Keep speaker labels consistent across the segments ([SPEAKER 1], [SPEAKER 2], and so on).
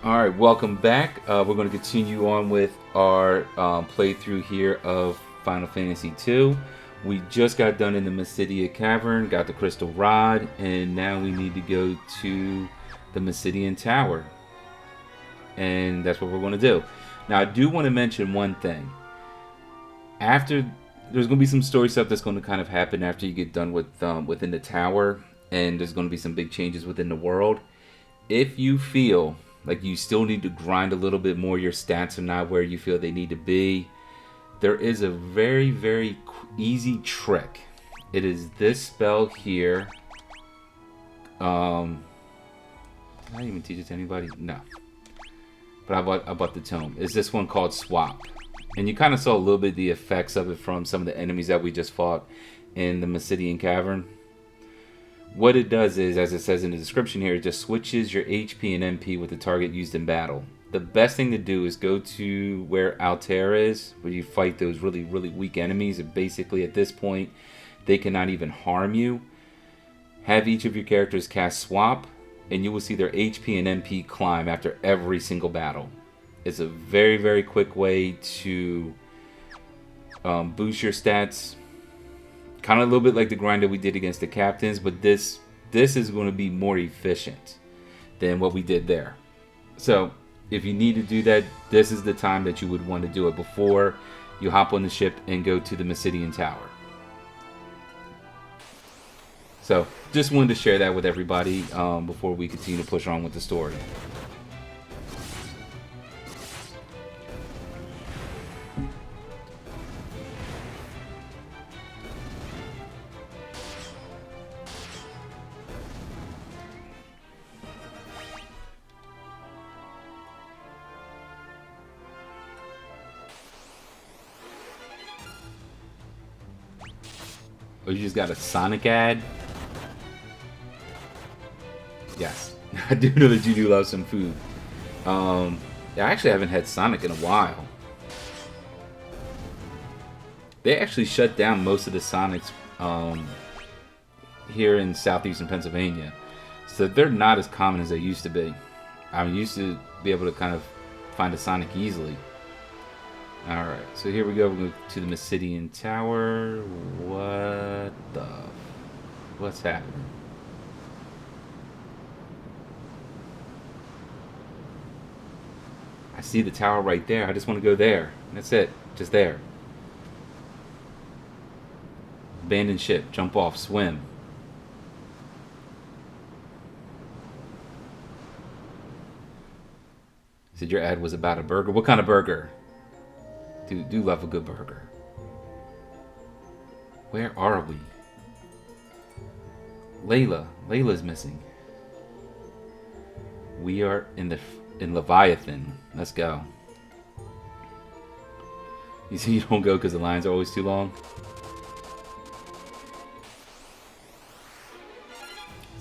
[SPEAKER 1] All right, welcome back. We're going to continue on with our playthrough here of Final Fantasy II. We just got done in the Mysidia Cavern, got the Crystal Rod, and now we need to go to the Mysidian Tower. And that's what we're going to do. Now, I do want to mention one thing. There's going to be some story stuff that's going to kind of happen after you get done with within the tower, and there's going to be some big changes within the world. If you feel like you still need to grind a little bit more, your stats are not where you feel they need to be, there is a very, very easy trick. It is this spell here. Did I even teach it to anybody? No. But I bought the tome. It's this one called Swap. And you kind of saw a little bit of the effects of it from some of the enemies that we just fought in the Mysidian Cavern. What it does is, as it says in the description here, it just switches your HP and MP with the target used in battle. The best thing to do is go to where Altair is, where you fight those really, really weak enemies. And basically, at this point, they cannot even harm you. Have each of your characters cast Swap, and you will see their HP and MP climb after every single battle. It's a very, very quick way to boost your stats. Kind of a little bit like the grind that we did against the captains, but this is going to be more efficient than what we did there. So if you need to do that, this is the time that you would want to do it before you hop on the ship and go to the Mysidian Tower. So just wanted to share that with everybody before we continue to push on with the story. Oh, you just got a Sonic ad? Yes. I do know that you do love some food. Yeah, I actually haven't had Sonic in a while. They actually shut down most of the Sonics here in southeastern Pennsylvania. So they're not as common as they used to be. I used to be able to kind of find a Sonic easily. Alright, so here we go. We're going to the Mysidian Tower. What's happening? I see the tower right there. I just want to go there. That's it. Just there. Abandoned ship. Jump off. Swim. Said your ad was about a burger. What kind of burger? Do love a good burger. Where are we? Layla's missing. We are in Leviathan. Let's go. You see, you don't go because the lines are always too long.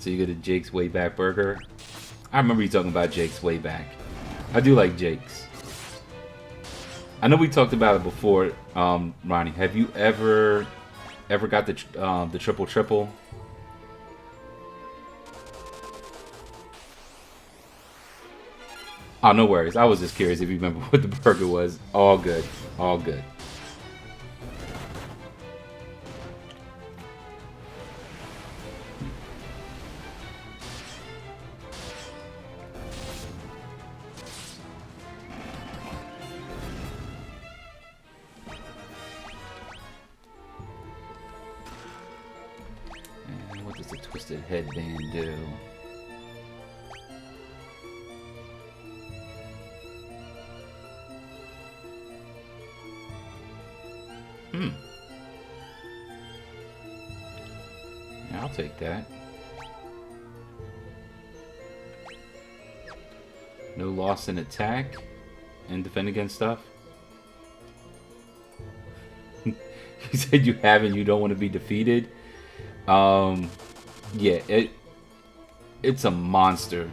[SPEAKER 1] So you go to Jake's Way Back Burger. I remember you talking about Jake's Way Back. I do like Jake's. I know we talked about it before, Ronnie. Have you ever got the triple? Oh, no worries. I was just curious if you remember what the burger was. All good. All good. And what does the twisted headband do? Yeah, I'll take that. No loss in attack and defend against stuff. You said you haven't. You don't want to be defeated. Yeah, it's a monster.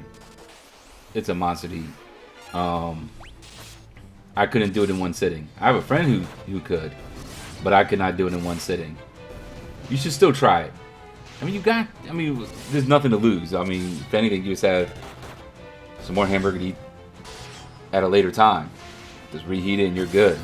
[SPEAKER 1] It's a monster to eat. I couldn't do it in one sitting. I have a friend who could, but I could not do it in one sitting. You should still try it. I mean, there's nothing to lose. I mean, if anything, you just have some more hamburger to eat, at a later time. Just reheat it and you're good.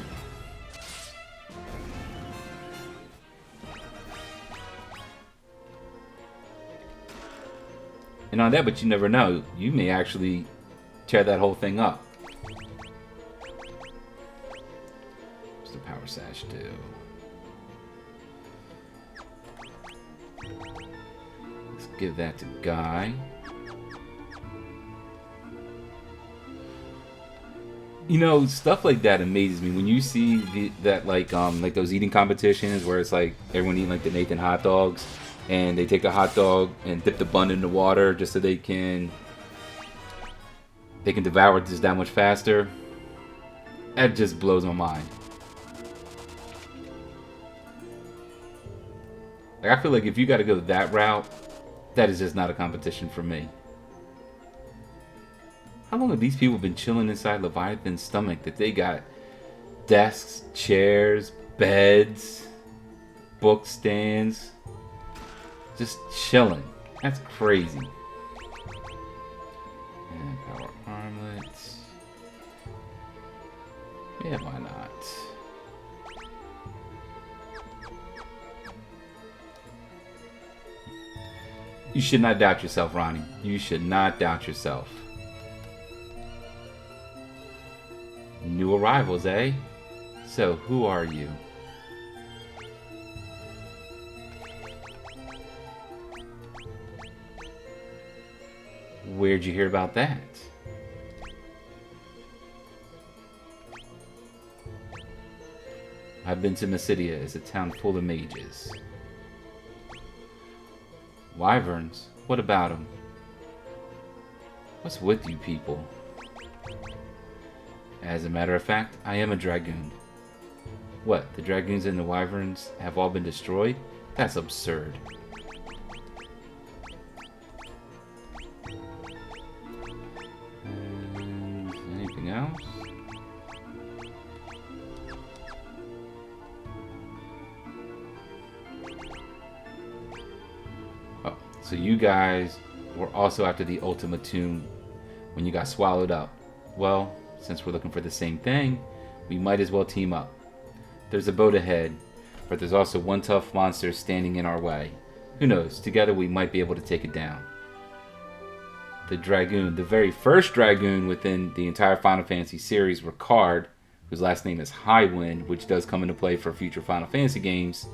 [SPEAKER 1] And on that, but you never know. You may actually tear that whole thing up. What's the power sash do? Let's give that to Guy. You know, stuff like that amazes me when you see that like those eating competitions where it's like everyone eating like the Nathan hot dogs, and they take the hot dog and dip the bun in the water just so they can devour it just that much faster. That just blows my mind. Like, I feel like if you got to go that route, that is just not a competition for me. How long have these people been chilling inside Leviathan's stomach that they got desks, chairs, beds, book stands, just chilling? That's crazy. And power armlets. Yeah, why not? You should not doubt yourself, Ronnie. You should not doubt yourself. New arrivals, eh? So, who are you? Where'd you hear about that? I've been to Mysidia. It's a town full of mages. Wyverns? What about them? What's with you people? As a matter of fact, I am a dragoon. What, the dragoons and the wyverns have all been destroyed? That's absurd. And anything else? Oh, so you guys were also after the Ultima Tomb when you got swallowed up. Well, since we're looking for the same thing, we might as well team up. There's a boat ahead, but there's also one tough monster standing in our way. Who knows, together we might be able to take it down. The Dragoon, the very first Dragoon within the entire Final Fantasy series, Ricard, whose last name is Highwind, which does come into play for future Final Fantasy games,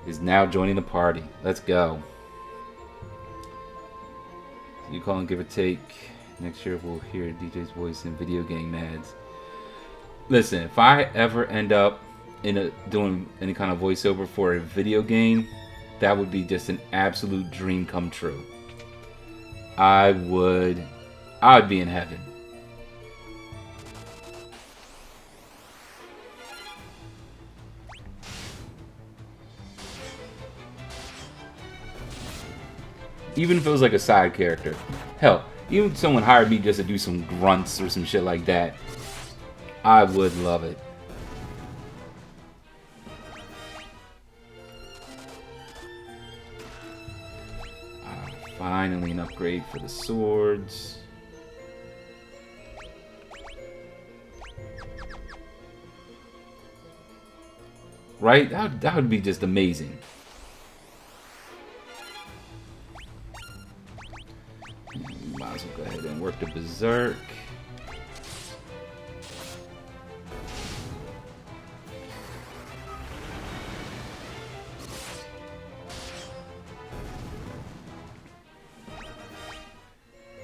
[SPEAKER 1] is now joining the party. Let's go. You call and give or take. Next year we'll hear DJ's voice in video game ads. Listen, if I ever end up doing any kind of voiceover for a video game, that would be just an absolute dream come true. I would be in heaven. Even if it was like a side character. Hell, even if someone hired me just to do some grunts or some shit like that, I would love it. Finally an upgrade for the swords. Right? That would be just amazing. Might as well go ahead and work the Berserk.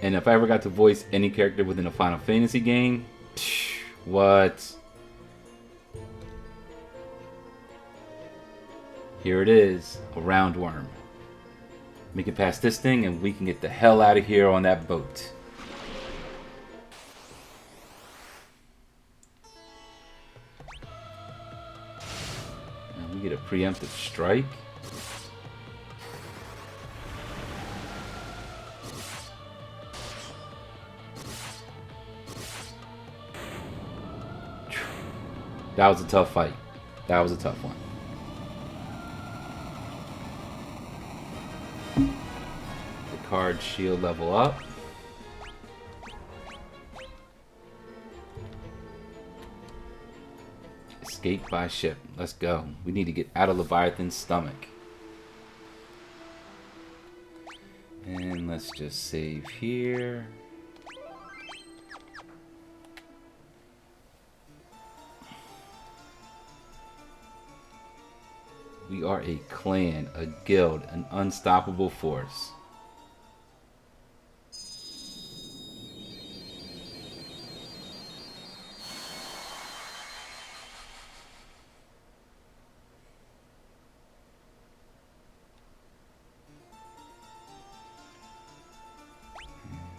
[SPEAKER 1] And if I ever got to voice any character within a Final Fantasy game, what? Here it is, a roundworm. Make it past this thing and we can get the hell out of here on that boat. And we get a preemptive strike. That was a tough fight. That was a tough one. The card shield level up. Escape by ship. Let's go. We need to get out of Leviathan's stomach. And let's just save here. We are a clan, a guild, an unstoppable force.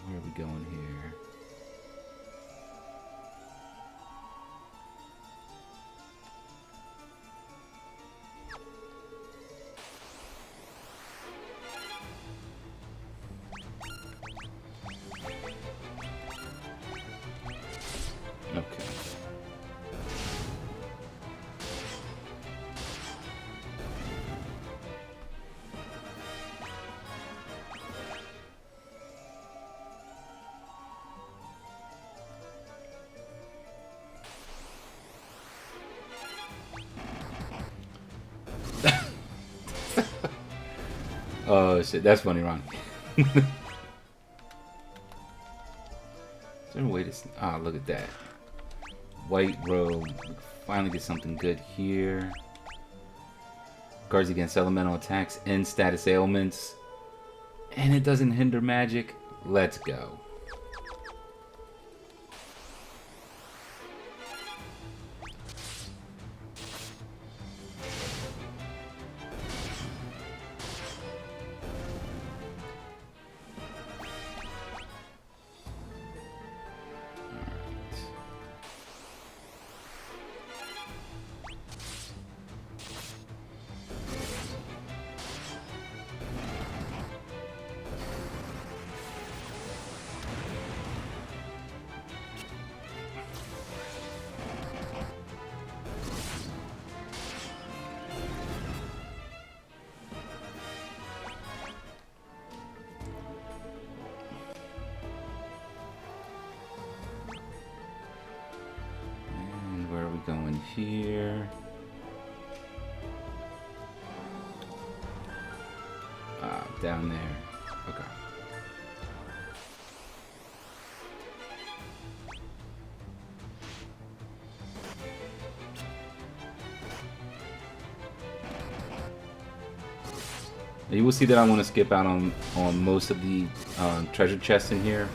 [SPEAKER 1] Where are we going here? Okay. Oh shit, that's funny, Ron. Is there a way to... Ah, look at that. White robe. Finally get something good here. Guards against elemental attacks and status ailments. And it doesn't hinder magic. Let's go. Going here. Down there. Okay. You will see that I want to skip out on most of the treasure chests in here.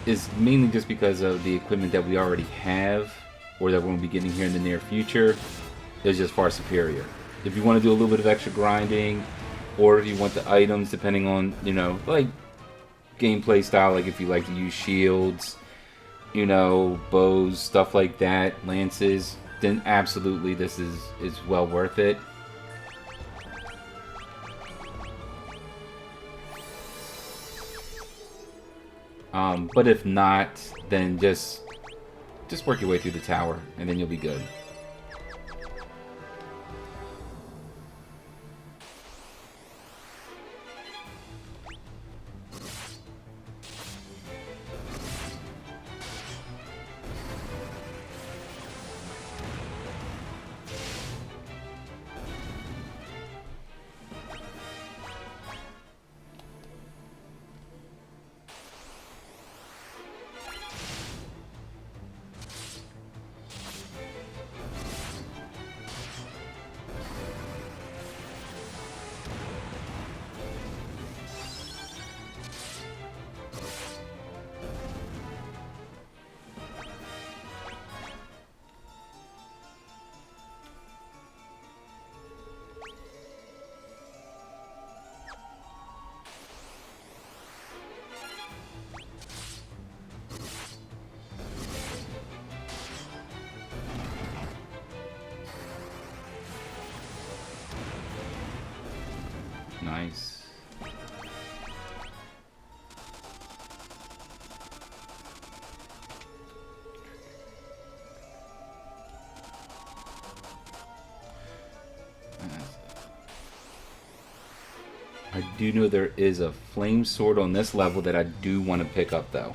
[SPEAKER 1] Is mainly just because of the equipment that we already have, or that we're going to be getting here in the near future, is just far superior. If you want to do a little bit of extra grinding, or if you want the items, depending on, you know, like gameplay style, like if you like to use shields, you know, bows, stuff like that, lances, then absolutely this is well worth it. But if not, then just work your way through the tower, and then you'll be good. Nice. I do know there is a flame sword on this level that I do want to pick up, though.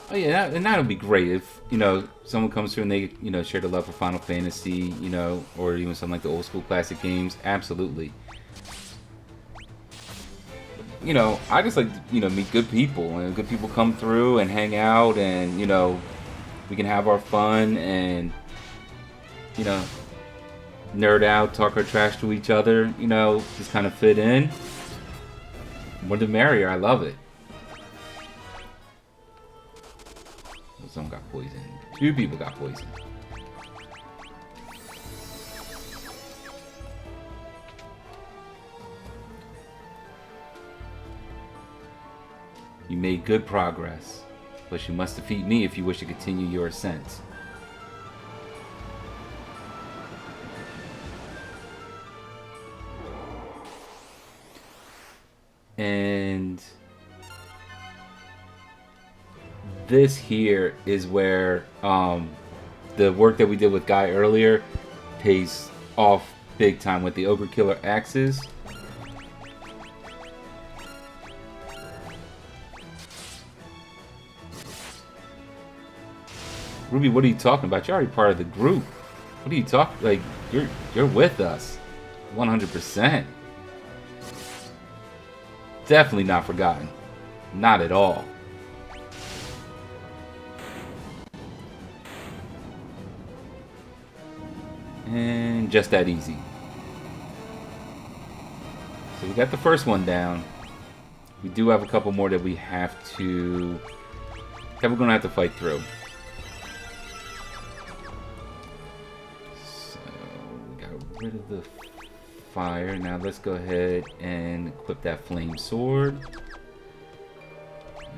[SPEAKER 1] Oh yeah, and that'll be great if someone comes through and they share the love for Final Fantasy, or even something like the old school classic games. Absolutely. I just like meet good people, and good people come through and hang out, and we can have our fun and you know nerd out, talk our trash to each other. Just kind of fit in. More the merrier. I love it. Someone got poisoned. 2 people got poisoned. You made good progress, but you must defeat me if you wish to continue your ascent. And this here is where the work that we did with Guy earlier pays off big time with the Ogre Killer axes. Ruby, what are you talking about? You're already part of the group. What are you talking? Like, you're with us, 100%. Definitely not forgotten. Not at all. And just that easy. So we got the first one down. We do have a couple more that we're gonna have to fight through. So we got rid of the fire. Now let's go ahead and equip that flame sword.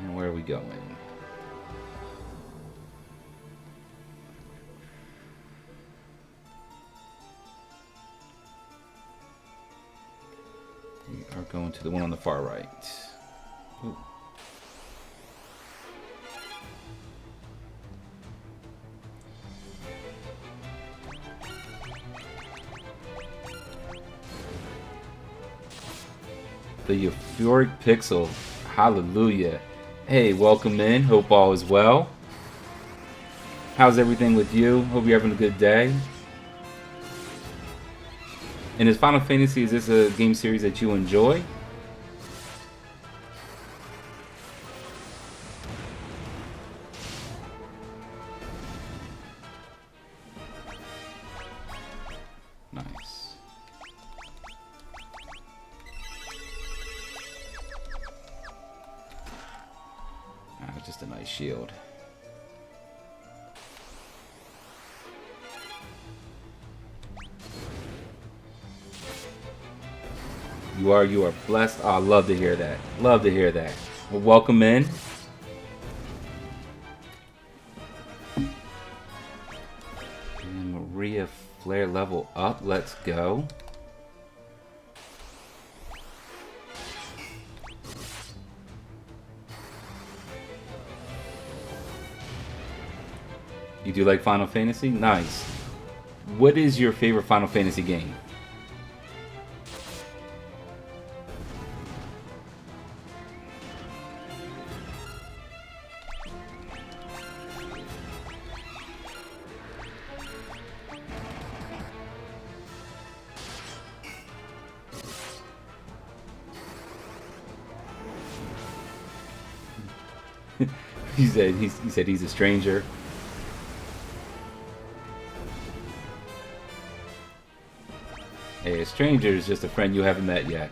[SPEAKER 1] And where are we going? We are going to the one on the far right. Ooh. The Euphoric Pixel. Hallelujah. Hey, welcome in. Hope all is well. How's everything with you? Hope you're having a good day. And is Final Fantasy, is this a game series that you enjoy? Nice. Ah, just a nice shield. You are blessed. Oh, I love to hear that. Love to hear that. Well, welcome in. And Maria Flare level up. Let's go. You do like Final Fantasy? Nice. What is your favorite Final Fantasy game? he said he's a stranger. Hey, a stranger is just a friend you haven't met yet.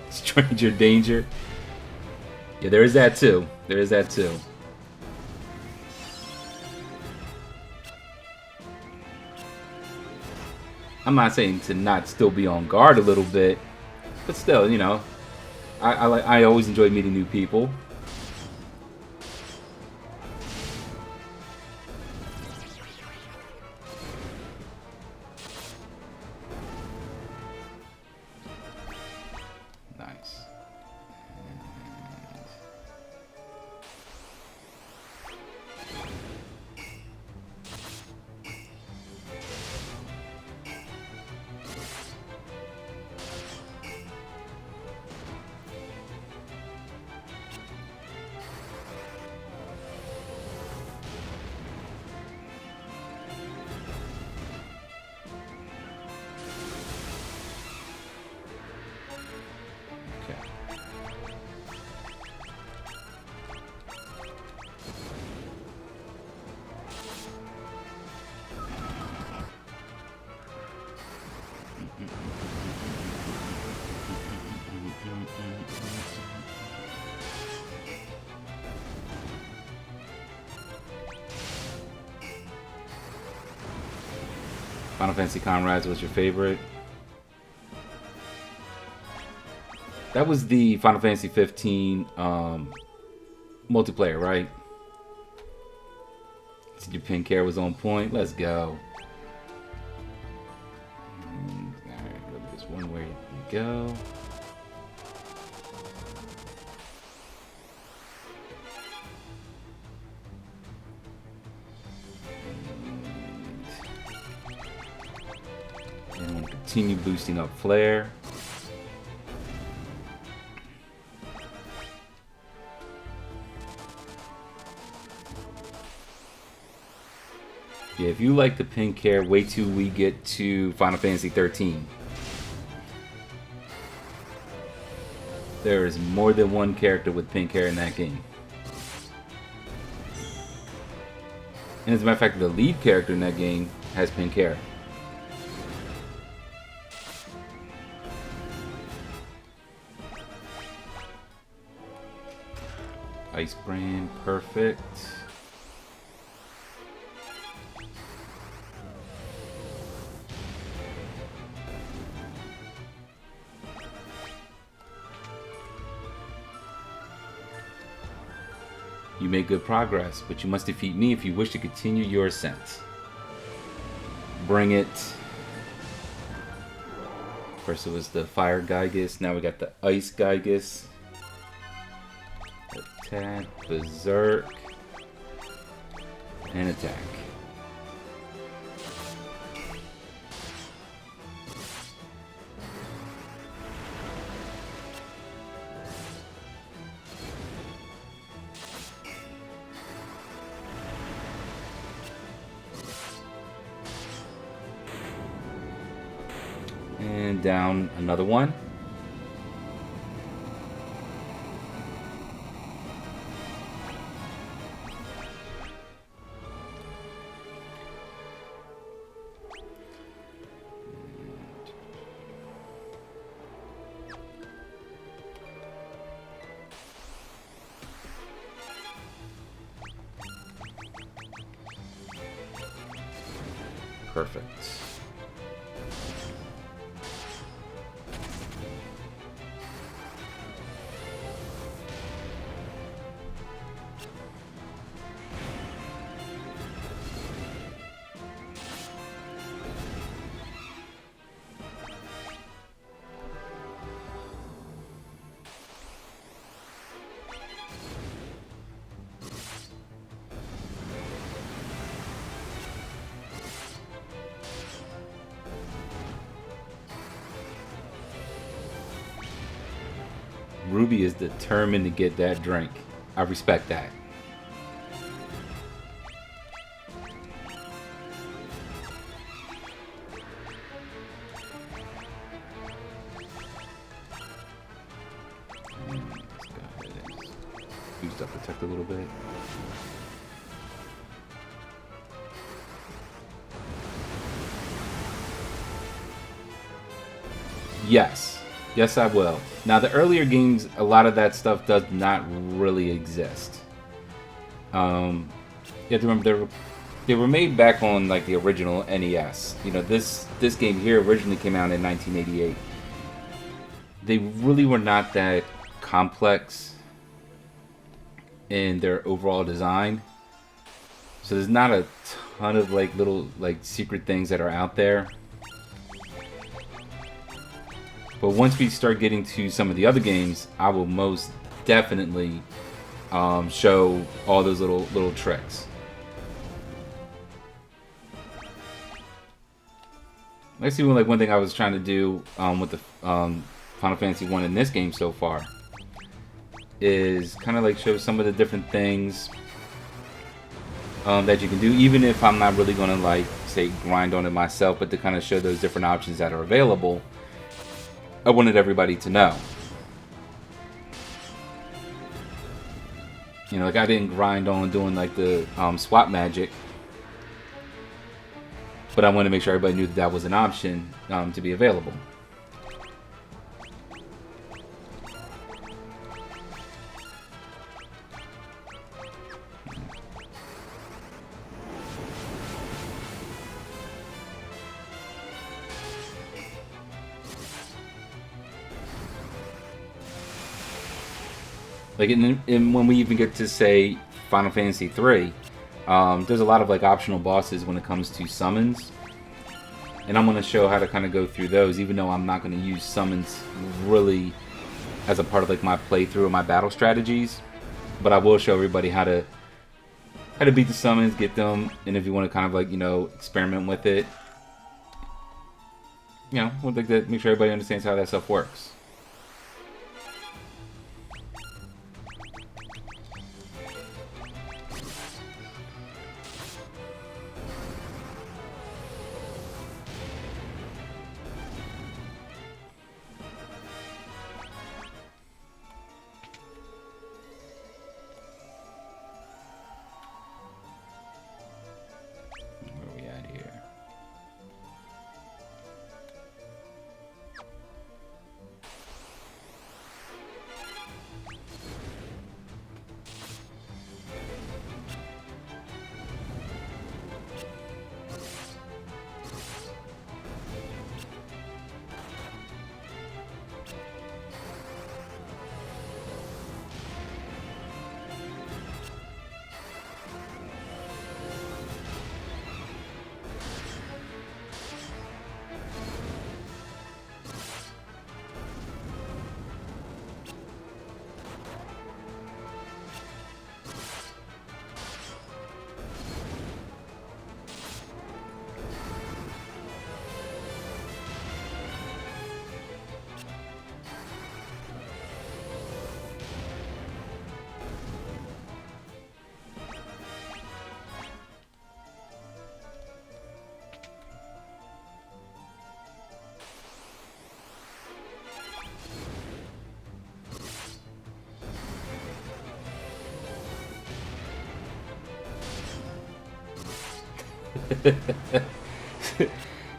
[SPEAKER 1] Stranger danger. Yeah, there is that too. There is that too. I'm not saying to not still be on guard a little bit, but still, I always enjoy meeting new people. Nice. Final Fantasy Comrades was your favorite. That was the Final Fantasy 15 multiplayer, right? So your pink hair was on point. Let's go. Alright, really just one way to go. And we'll continue boosting up flare. Yeah, if you like the pink hair, wait till we get to Final Fantasy 13. There is more than one character with pink hair in that game. And as a matter of fact, the lead character in that game has pink hair. Ice brand, perfect. You made good progress, but you must defeat me if you wish to continue your ascent. Bring it. First it was the fire Gygus, now we got the ice Gygus. Attack, berserk, and attack. And down another one. Perfect. Ruby is determined to get that drink. I respect that. Let's go ahead and boost up protect a little bit. Yes. Yes, I will. Now, the earlier games, a lot of that stuff does not really exist. You have to remember, they were made back on like the original NES. You know, this game here originally came out in 1988. They really were not that complex in their overall design. So there's not a ton of like little like secret things that are out there. But once we start getting to some of the other games, I will most definitely show all those little tricks. Let's see, one thing I was trying to do with the Final Fantasy 1 in this game so far is kind of like show some of the different things that you can do, even if I'm not really going to like say grind on it myself, but to kind of show those different options that are available. I wanted everybody to know. You know, like I didn't grind on doing like the swap magic, but I wanted to make sure everybody knew that that was an option to be available. Like when we even get to say Final Fantasy 3, there's a lot of like optional bosses when it comes to summons, and I'm going to show how to kind of go through those, even though I'm not going to use summons really as a part of like my playthrough or my battle strategies. But I will show everybody how to beat the summons, get them, and if you want to kind of like, you know, experiment with it, you know, we'd like to make sure everybody understands how that stuff works. Where are we at here?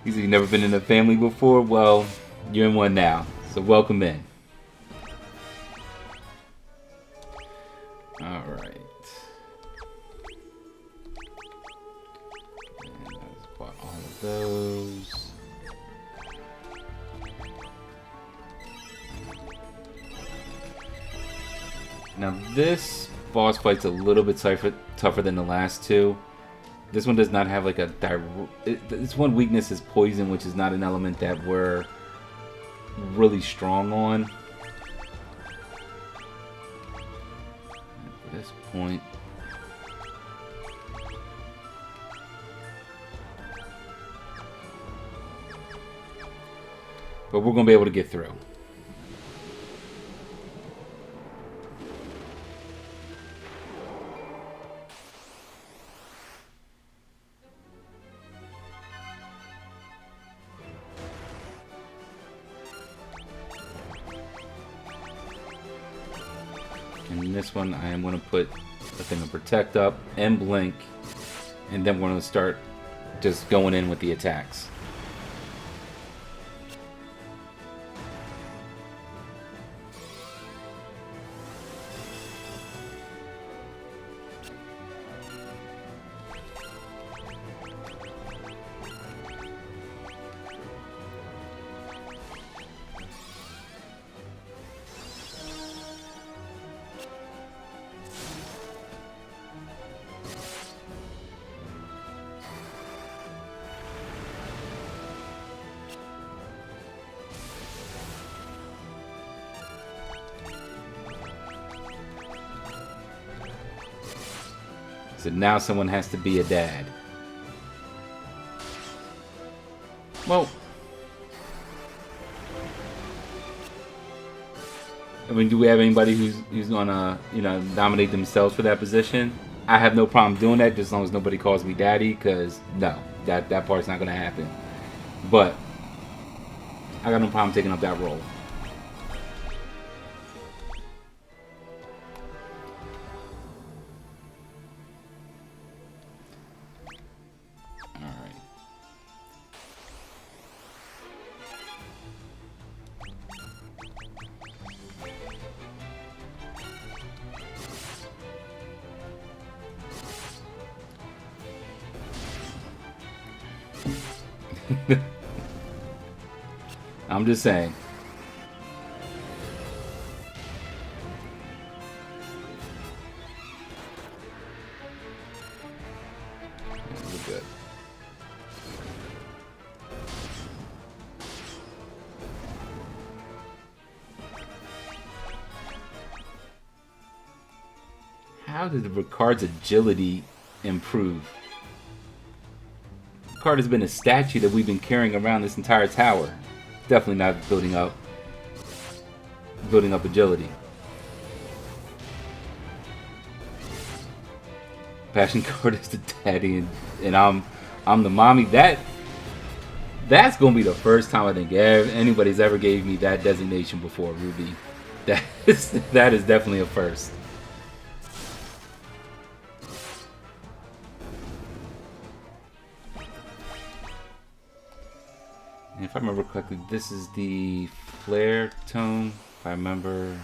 [SPEAKER 1] He said, "You never been in a family before? Well, you're in one now. So welcome in." Alright. And let's bought all of those. Now this boss fight's a little bit tougher than the last two. This one does not have like a its one weakness is poison, which is not an element that we're really strong on. At this point, but we're gonna be able to get through. And in this one, I am going to put a thing of Protect up and Blink, and then we're going to start just going in with the attacks. So now someone has to be a dad. Well, I mean, do we have anybody who's gonna, you know, nominate themselves for that position? I have no problem doing that, just as long as nobody calls me daddy, because no, that part's not gonna happen. But I got no problem taking up that role. I'm just saying. how did the card's agility improve? The card has been a statue that we've been carrying around this entire tower. Definitely not building up agility. Passion card is the daddy, and I'm the mommy. That's gonna be the first time I think anybody's ever gave me that designation before, Ruby. That is definitely a first. And if I remember correctly, this is the flare tome. If I remember.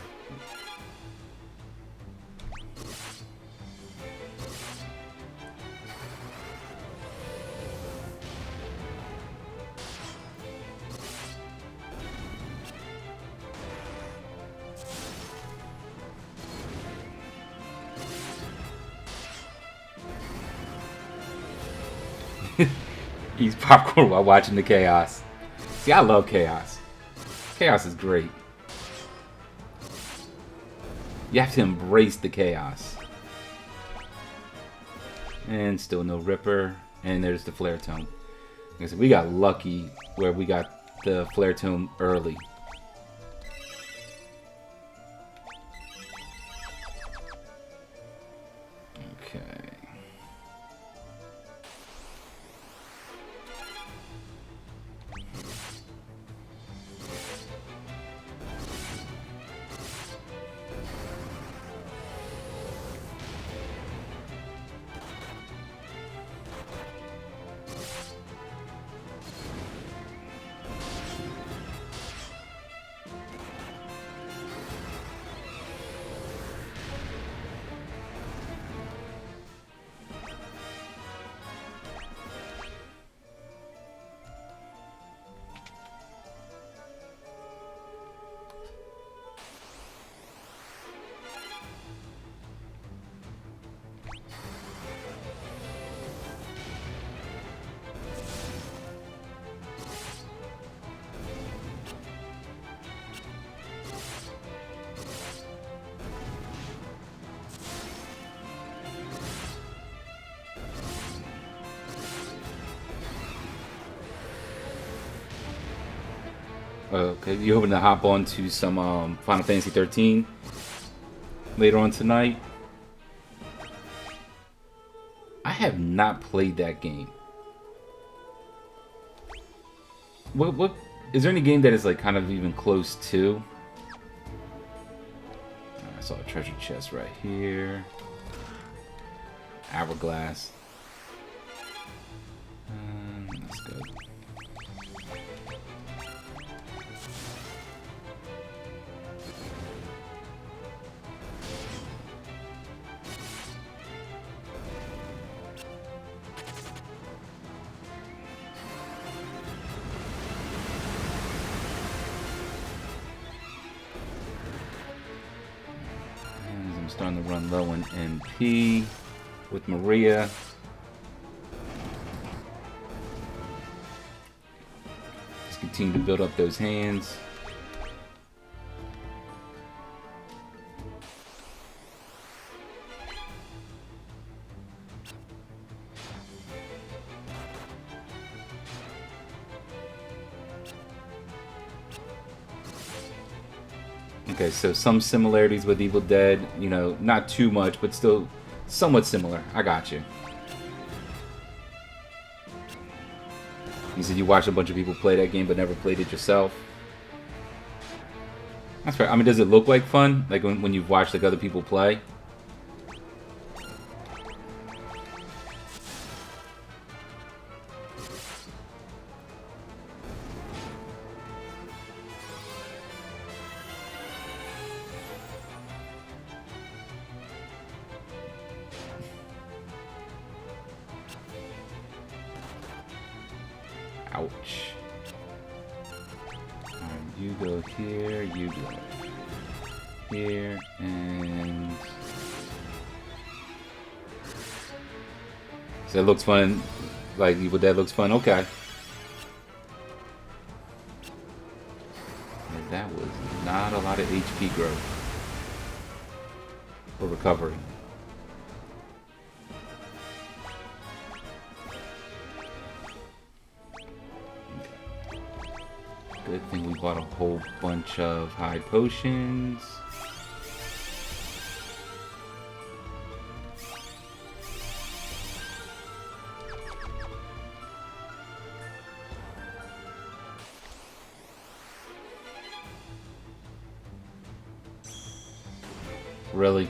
[SPEAKER 1] Eats popcorn while watching the chaos. See, I love chaos. Chaos is great. You have to embrace the chaos. And still no Ripper. And there's the Flare Tome. Like I said, we got lucky where we got the Flare Tome early. Okay. Okay, you hoping to hop on to some Final Fantasy 13 later on tonight? I have not played that game. What is there any game that is like kind of even close to? I saw a treasure chest right here. Hourglass. That's good. I'm starting to run low on MP with Maria. Let's continue to build up those hands. Okay, so some similarities with Evil Dead, you know, not too much, but still somewhat similar. I got you. You said you watched a bunch of people play that game but never played it yourself. That's fair. I mean, does it look like fun? Like when you've watched like other people play? Ouch. Alright, you go here, you go here, and... So it looks fun, like Evil Dead looks fun, okay. And that was not a lot of HP growth. Or recovery. Good thing we bought a whole bunch of high potions. Really?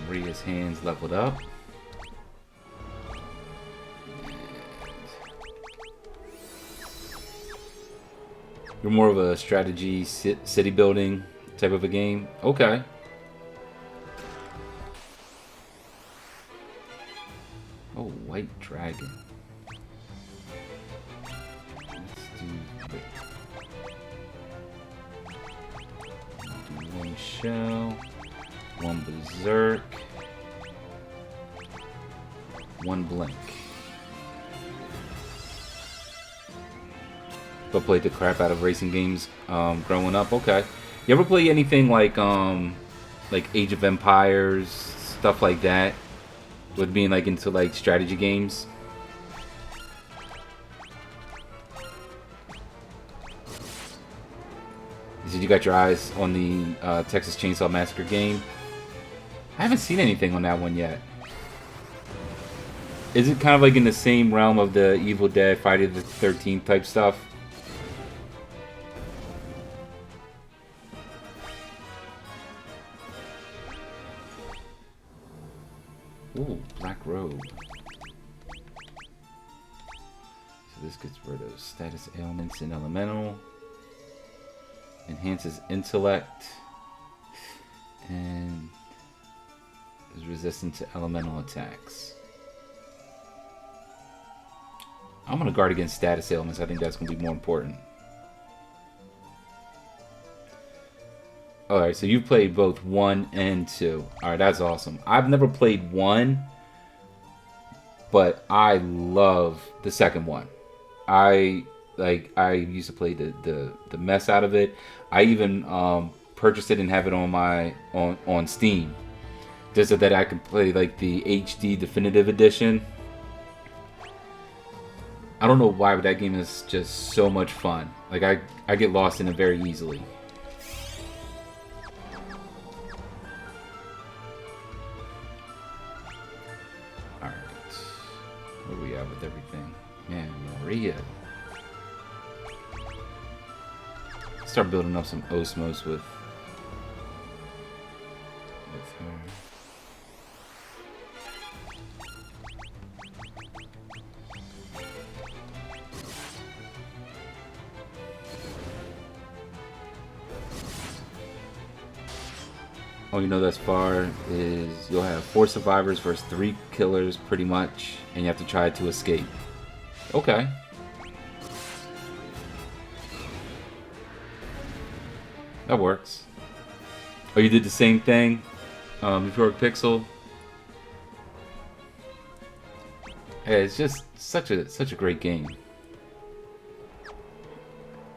[SPEAKER 1] Maria's hands leveled up. You're more of a strategy city building type of a game? Okay. Oh, white dragon. Let's do one shell, one berserk, one blink. But played the crap out of racing games growing up. Okay. You ever play anything like Age of Empires, stuff like that? With being like into like strategy games? You said you got your eyes on the Texas Chainsaw Massacre game. I haven't seen anything on that one yet. Is it kind of like in the same realm of the Evil Dead, Friday the 13th type stuff? Ooh, black robe. So this gets rid of status ailments in elemental. Enhances intellect. And is resistant to elemental attacks. I'm going to guard against status ailments. I think that's going to be more important. Alright, so you've played both 1 and 2. Alright, that's awesome. I've never played 1, but I love the second one. I used to play the mess out of it. I even purchased it and have it on Steam. Just so that I could play like the HD Definitive Edition. I don't know why, but that game is just so much fun. Like I get lost in it very easily. Where we at with everything? Man, Maria. Start building up some osmos with her. All you know thus far is you'll have 4 survivors versus 3 killers, pretty much, and you have to try to escape. Okay. That works. Oh, you did the same thing before Pixel. Yeah, it's just such a great game.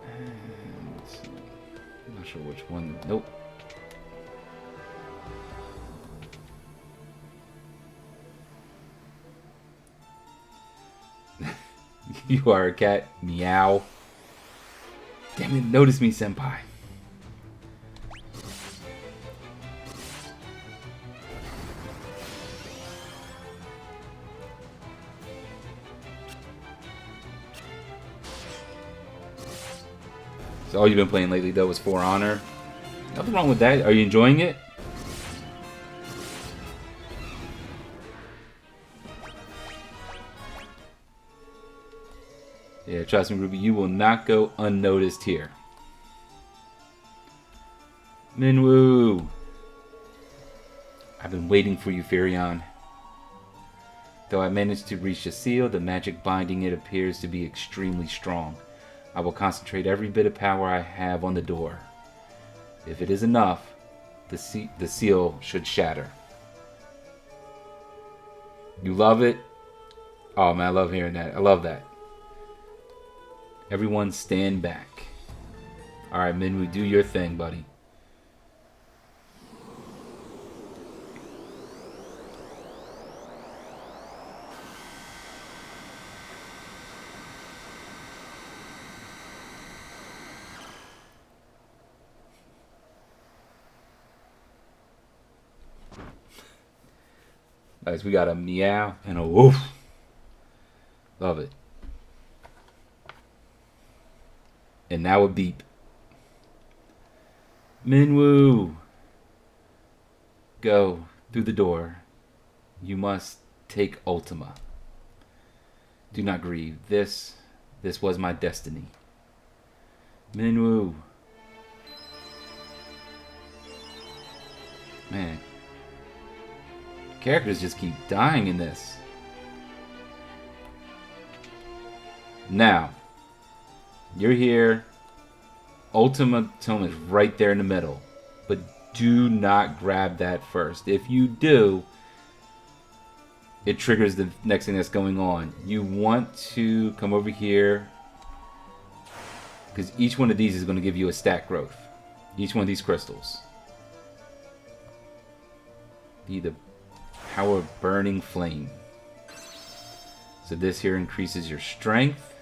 [SPEAKER 1] And I'm not sure which one. Nope. You are a cat. Meow. Damn it, notice me, senpai. So all you've been playing lately, though, is For Honor. Nothing wrong with that. Are you enjoying it? Yeah, trust me, Ruby, you will not go unnoticed here. Minwoo! I've been waiting for you, Furion. Though I managed to reach the seal, the magic binding it appears to be extremely strong. I will concentrate every bit of power I have on the door. If it is enough, the seal should shatter. You love it? Oh man, I love hearing that. I love that. Everyone stand back. Alright, Minwoo, do your thing, buddy. Guys, we got a meow and a woof. Love it. And now a beep. Minwoo! Go through the door. You must take Ultima. Do not grieve. This was my destiny. Minwoo. Man. Characters just keep dying in this. Now, you're here. Ultima Tome is right there in the middle. But do not grab that first. If you do, it triggers the next thing that's going on. You want to come over here, because each one of these is going to give you a stat growth. Each one of these crystals. Be the power of burning flame. So this here increases your strength.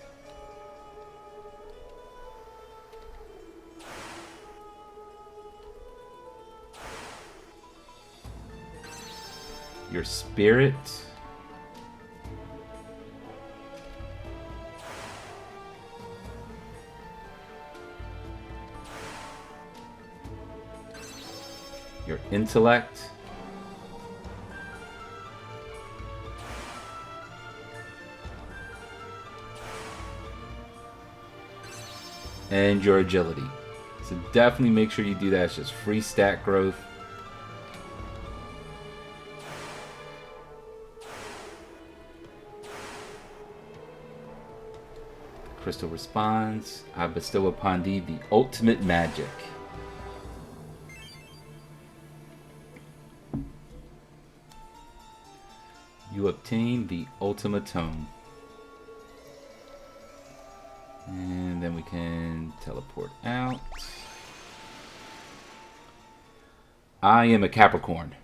[SPEAKER 1] Your spirit. Your intellect. And your agility. So definitely make sure you do that. It's just free stat growth. Crystal responds. I bestow upon thee the ultimate magic. You obtain the Ultima Tome. And then we can teleport out. I am a Capricorn.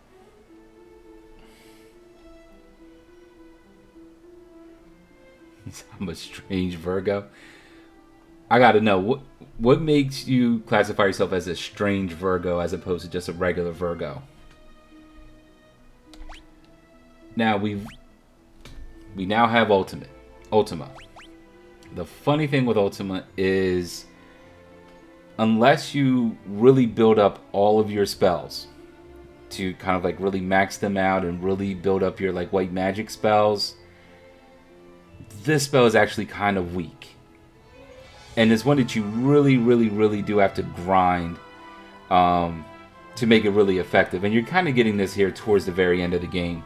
[SPEAKER 1] I'm a strange Virgo. I gotta know, what makes you classify yourself as a strange Virgo as opposed to just a regular Virgo? Now we now have Ultima. The funny thing with Ultima is, unless you really build up all of your spells to kind of like really max them out and really build up your like white magic spells, this spell is actually kind of weak. And it's one that you really do have to grind to make it really effective. And you're kind of getting this here towards the very end of the game.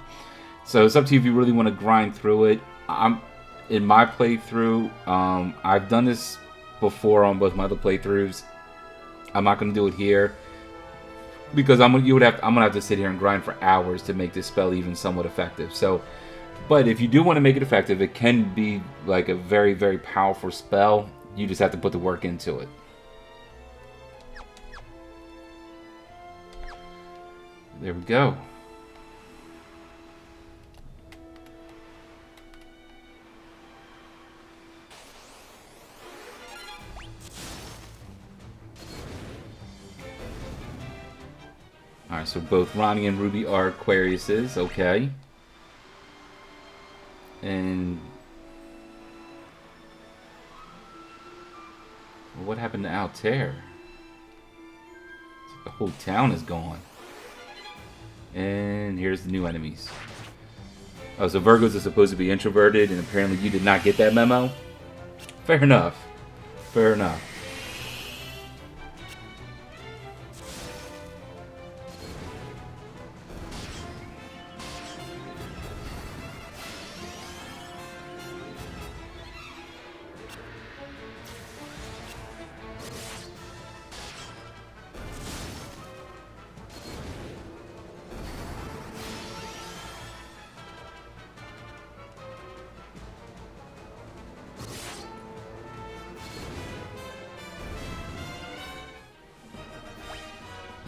[SPEAKER 1] So it's up to you if you really want to grind through it. In my playthrough, I've done this before on both my other playthroughs. I'm not going to do it here because I'm gonna have to sit here and grind for hours to make this spell even somewhat effective. So, but if you do want to make it effective, it can be like a very powerful spell. You just have to put the work into it. There we go. Alright, so both Ronnie and Ruby are Aquariuses, okay. And well, what happened to Altair? The whole town is gone. And here's the new enemies. Oh, so Virgos are supposed to be introverted, and apparently you did not get that memo? Fair enough. Fair enough.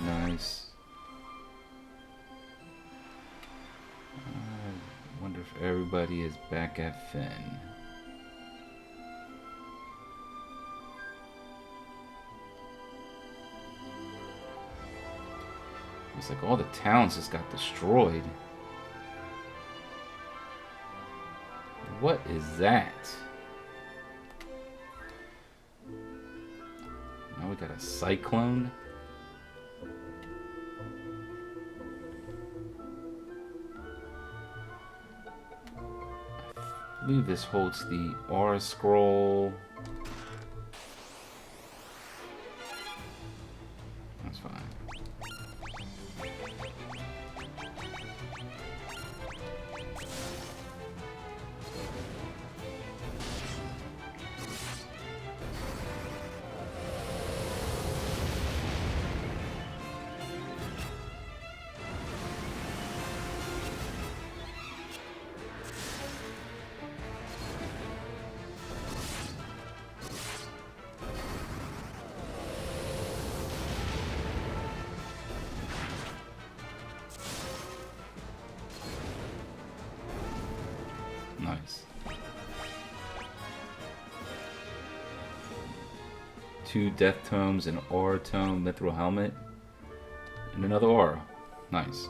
[SPEAKER 1] Nice. I wonder if everybody is back at Finn. It's like all the towns just got destroyed. What is that? Now we got a cyclone. I believe this holds the Aura Scroll. That's fine. Nice. 2 Death Tomes, an Aura Tome, Mithril Helmet, and another Aura. Nice.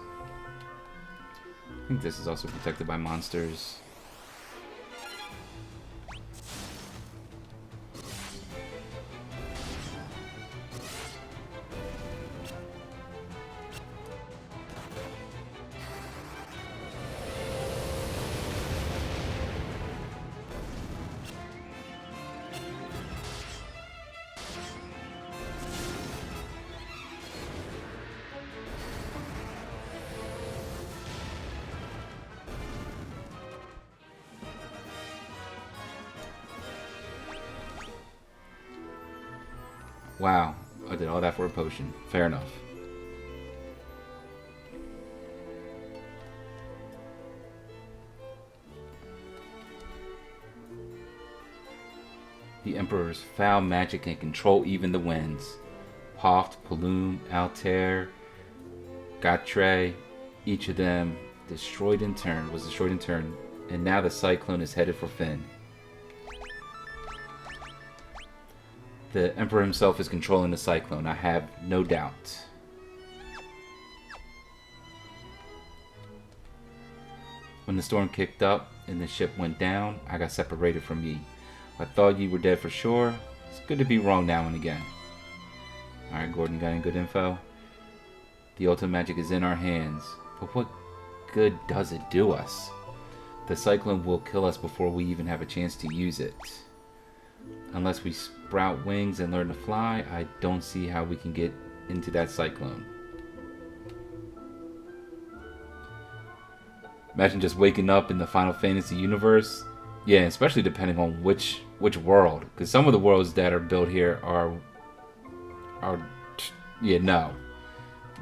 [SPEAKER 1] I think this is also protected by monsters. Wow, I did all that for a potion. Fair enough. The Emperor's foul magic can control even the winds. Hoft, Paloom, Altair, Gatre, each of them was destroyed in turn, and now the cyclone is headed for Finn. The Emperor himself is controlling the cyclone, I have no doubt. When the storm kicked up and the ship went down, I got separated from ye. I thought ye were dead for sure. It's good to be wrong now and again. Alright, Gordon, got any good info? The ultimate magic is in our hands, but what good does it do us? The cyclone will kill us before we even have a chance to use it. Unless we sprout wings and learn to fly, I don't see how we can get into that cyclone. Imagine just waking up in the Final Fantasy universe. Yeah, especially depending on which world. Because some of the worlds that are built here are yeah, no.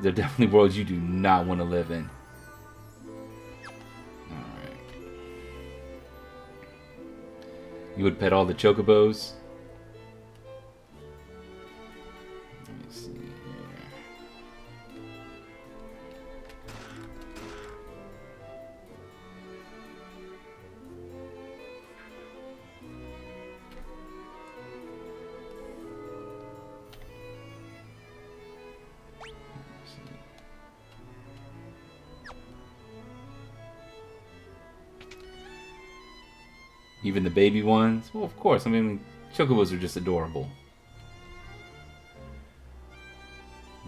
[SPEAKER 1] They're definitely worlds you do not want to live in. Alright. You would pet all the chocobos? Let me see here. Even the baby ones? Well, of course. I mean, chocobos are just adorable.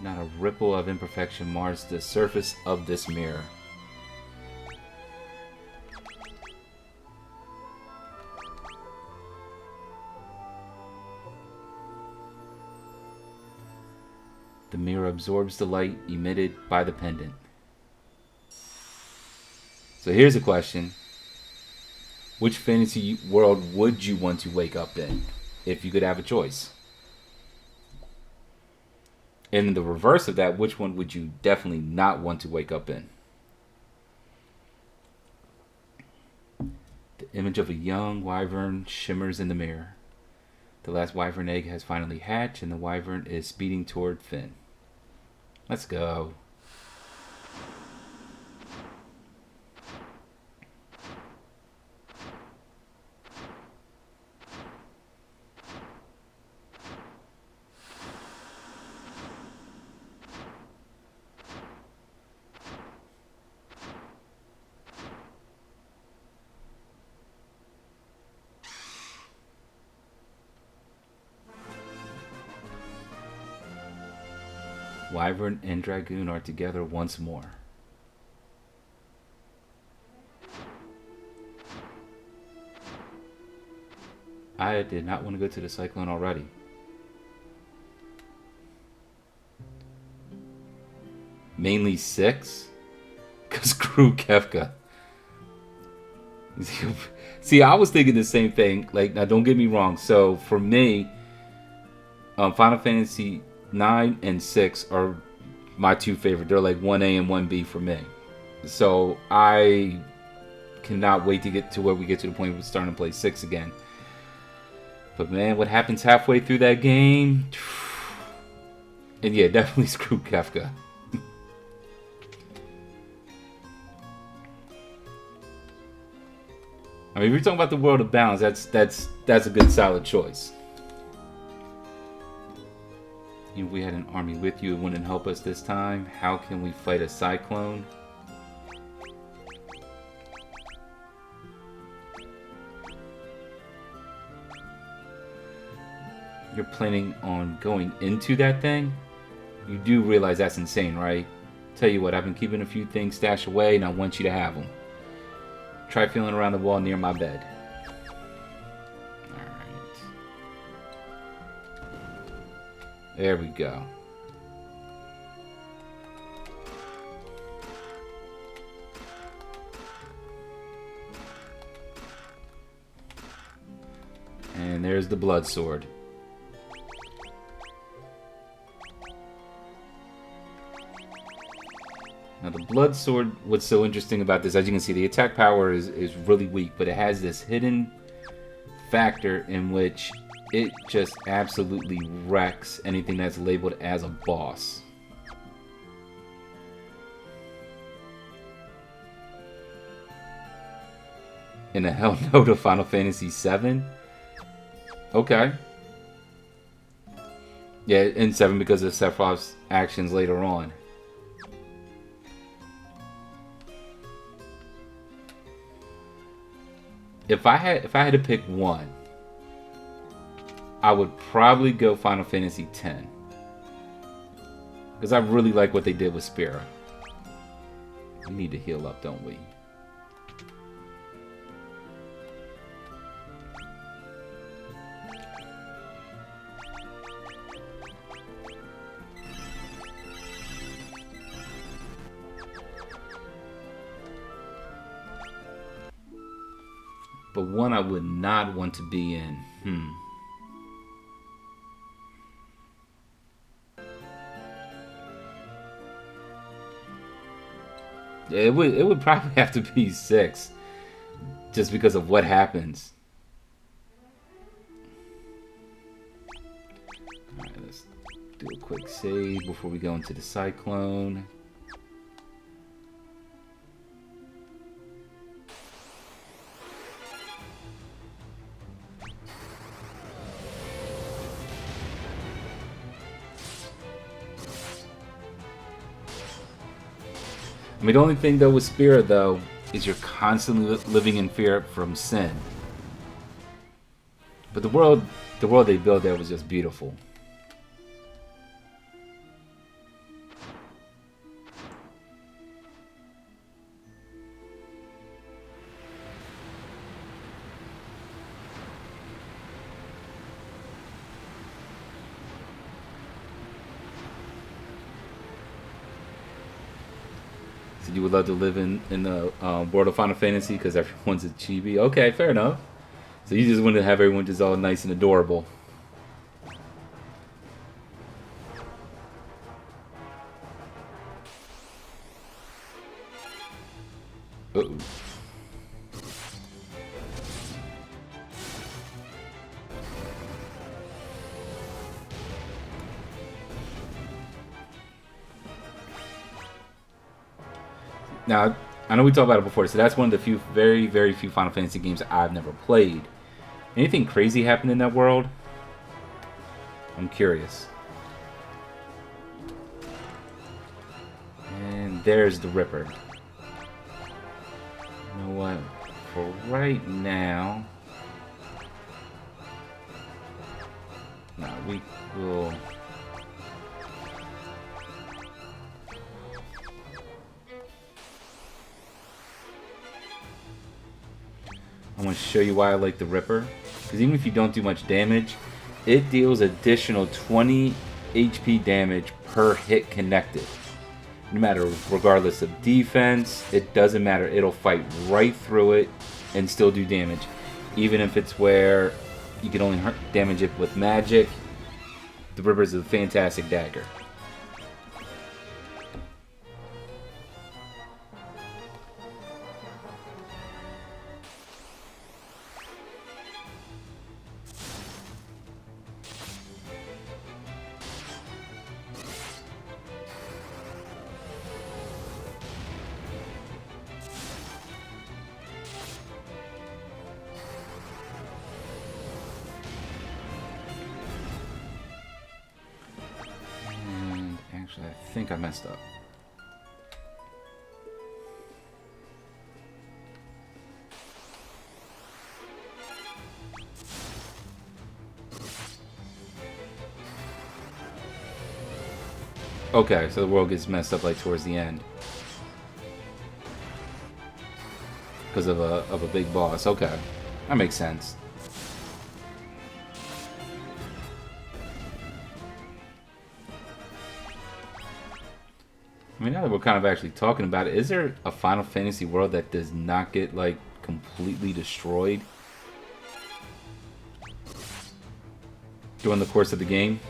[SPEAKER 1] Not a ripple of imperfection mars the surface of this mirror. The mirror absorbs the light emitted by the pendant. So here's a question. Which fantasy world would you want to wake up in if you could have a choice? And the reverse of that, which one would you definitely not want to wake up in? The image of a young wyvern shimmers in the mirror. The last wyvern egg has finally hatched and the wyvern is speeding toward Finn. Let's go. Wyvern and Dragoon are together once more. I did not want to go to the Cyclone already. Mainly 6? Because screw Kefka. See, I was thinking the same thing. Like, now don't get me wrong. So, for me, Final Fantasy 9 and 6 are my two favorite. They're like 1A and 1B for me. So, I cannot wait to get to where we get to the point where we're starting to play 6 again. But man, what happens halfway through that game? And yeah, definitely screw Kefka. I mean, if you're talking about the world of balance, that's a good solid choice. If we had an army with you, it wouldn't help us this time. How can we fight a cyclone? You're planning on going into that thing? You do realize that's insane, right? Tell you what, I've been keeping a few things stashed away and I want you to have them. Try feeling around the wall near my bed. Alright. There we go. And there's the blood sword. Now the blood sword, what's so interesting about this, as you can see, the attack power is really weak, but it has this hidden factor in which it just absolutely wrecks anything that's labeled as a boss. In a hell no to Final Fantasy VII? Okay. Yeah, in 7 because of Sephiroth's actions later on. If I had to pick one, I would probably go Final Fantasy X. Because I really like what they did with Spira. We need to heal up, don't we? But one I would not want to be in. Yeah, it would probably have to be 6. Just because of what happens. Alright, let's do a quick save before we go into the Cyclone. I mean, the only thing though with Spira though is you're constantly living in fear from sin. But the world they built there was just beautiful. You would love to live in the world of Final Fantasy because everyone's a chibi. Okay, fair enough. So you just want to have everyone just all nice and adorable. Uh-oh. Now, I know we talked about it before, so that's one of the few, very, very few Final Fantasy games I've never played. Anything crazy happen in that world? I'm curious. And there's the Ripper. You know what? For right now... No, we will... I'm going to show you why I like the Ripper. Because even if you don't do much damage, it deals additional 20 HP damage per hit connected. No matter, regardless of defense, it doesn't matter. It'll fight right through it and still do damage. Even if it's where you can only damage it with magic, the Ripper is a fantastic dagger. Actually, I think I messed up. Okay, so the world gets messed up like towards the end. Because of a big boss. Okay. That makes sense. I mean, now that we're kind of actually talking about it, is there a Final Fantasy world that does not get, like, completely destroyed during the course of the game?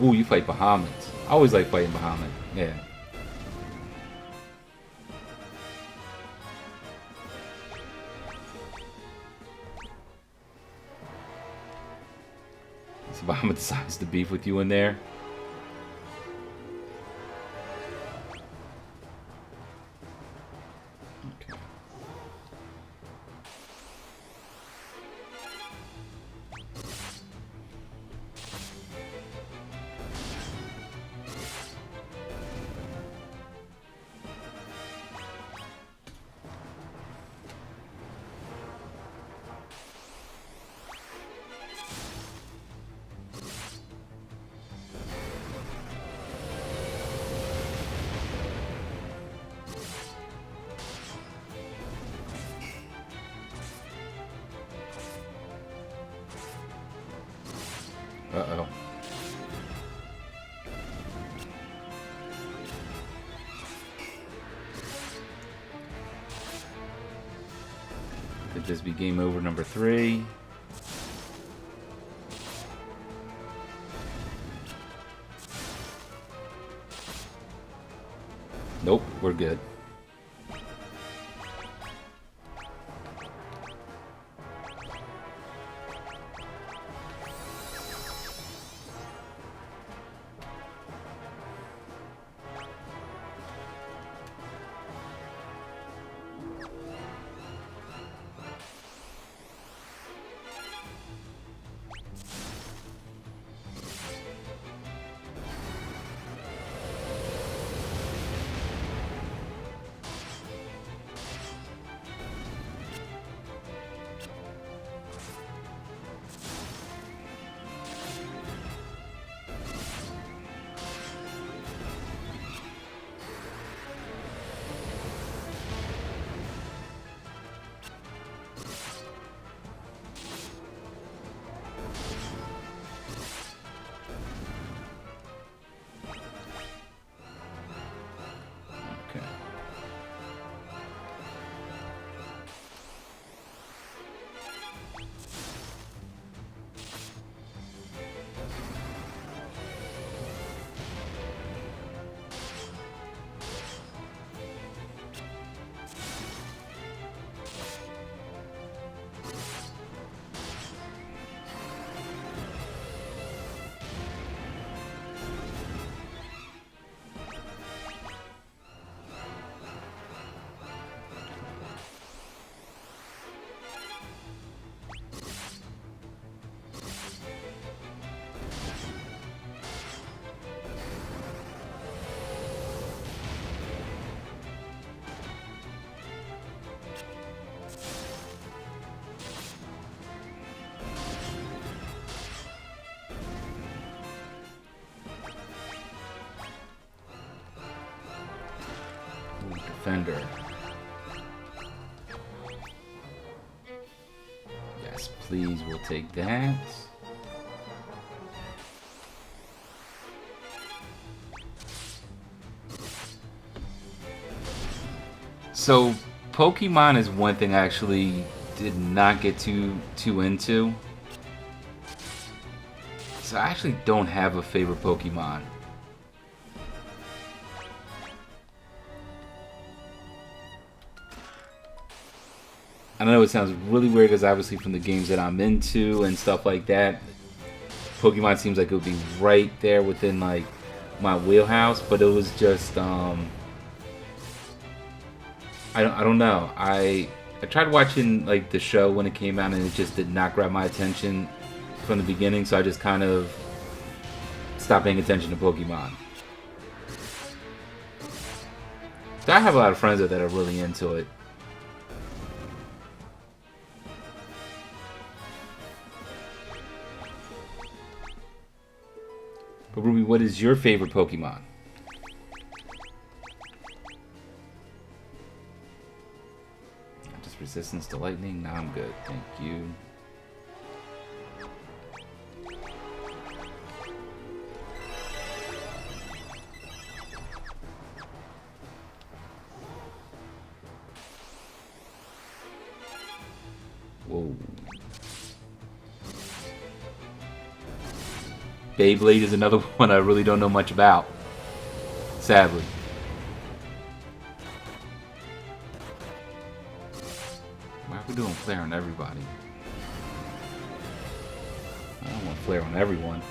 [SPEAKER 1] Ooh, you fight Bahamut. I always like fighting Bahamut. Yeah. So Bahamut decides to beef with you in there. Okay. Uh-oh. Could this be game over number 3? Nope, we're good. Defender. Yes, please, we'll take that. So, Pokemon is one thing I actually did not get too into. So I actually don't have a favorite Pokemon. I know it sounds really weird because obviously from the games that I'm into and stuff like that, Pokemon seems like it would be right there within like my wheelhouse, but it was just I don't know. I tried watching like the show when it came out and it just did not grab my attention from the beginning, so I just kind of stopped paying attention to Pokemon. So I have a lot of friends that are really into it. But Ruby, what is your favorite Pokemon? Just resistance to lightning? Nah, I'm good. Thank you. Whoa. Beyblade is another one I really don't know much about. Sadly. Why are we doing flare on everybody? I don't want flare on everyone.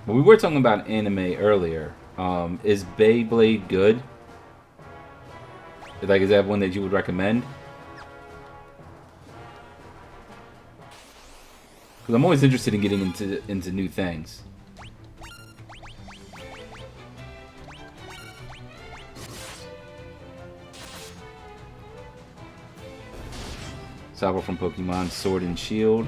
[SPEAKER 1] But we were talking about anime earlier. Is Beyblade good? Like, is that one that you would recommend? Because I'm always interested in getting into new things. Sabo from Pokemon Sword and Shield.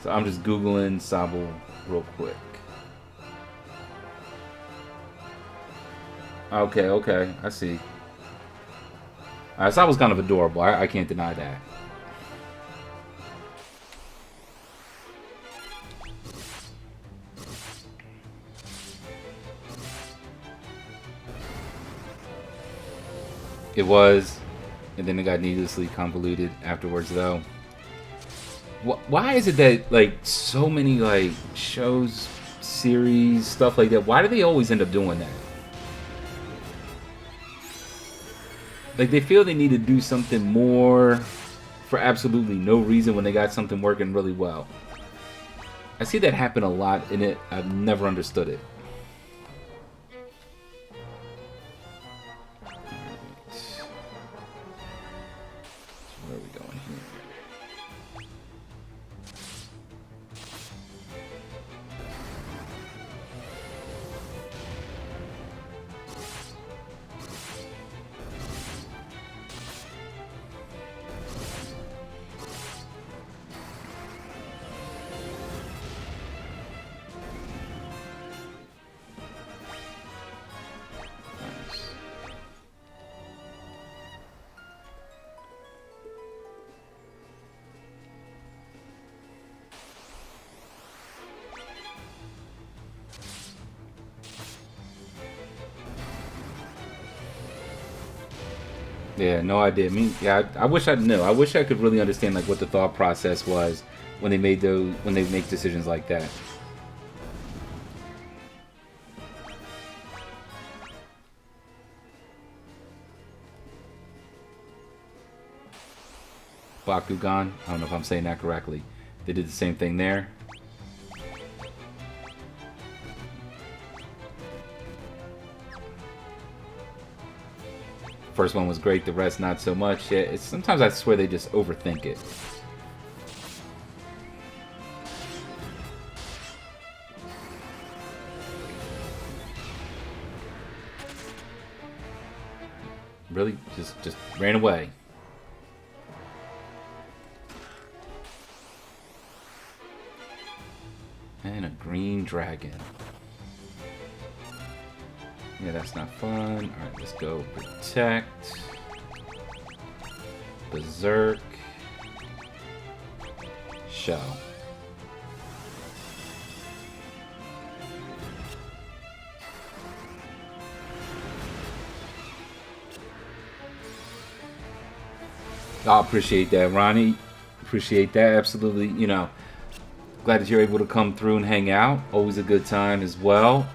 [SPEAKER 1] So I'm just Googling Sabo real quick. Okay, I see. Alright, Sabo's kind of adorable. I can't deny that. It was, and then it got needlessly convoluted afterwards, though. Why is it that, like, so many, like, shows, series, stuff like that, why do they always end up doing that? Like, they feel they need to do something more for absolutely no reason when they got something working really well. I see that happen a lot in it. I've never understood it. Where are we going here? Yeah, no idea. I mean, yeah, I wish I knew. I wish I could really understand like what the thought process was when they made those, when they make decisions like that. Bakugan. I don't know if I'm saying that correctly. They did the same thing there. First one was great, the rest not so much. Yeah, sometimes I swear they just overthink it. Really, just ran away. And a green dragon. Yeah, that's not fun. Alright, let's go protect. Berserk. Show. I appreciate that, Ronnie. Appreciate that. Absolutely, you know, glad that you're able to come through and hang out. Always a good time as well.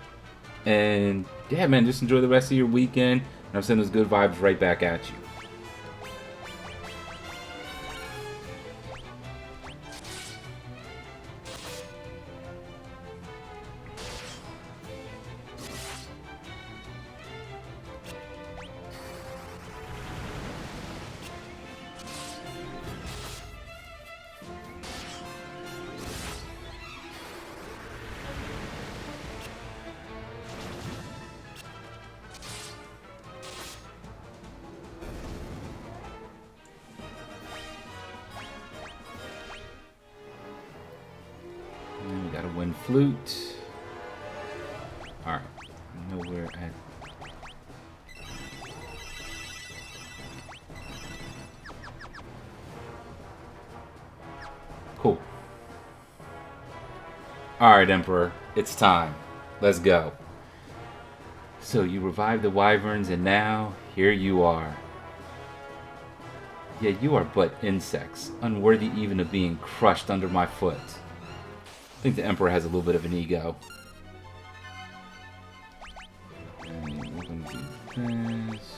[SPEAKER 1] And yeah, man, just enjoy the rest of your weekend. And I'm sending those good vibes right back at you. And we got a wind flute. Alright, nowhere at. Cool. Alright, Emperor, it's time. Let's go. So you revived the wyverns, and now here you are. Yet you are but insects, unworthy even of being crushed under my foot. I think the Emperor has a little bit of an ego. And we're gonna do this.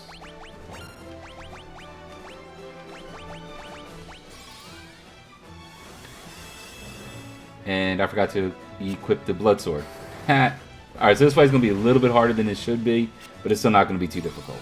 [SPEAKER 1] And I forgot to equip the blood sword. Alright, so this fight's gonna be a little bit harder than it should be, but it's still not gonna be too difficult.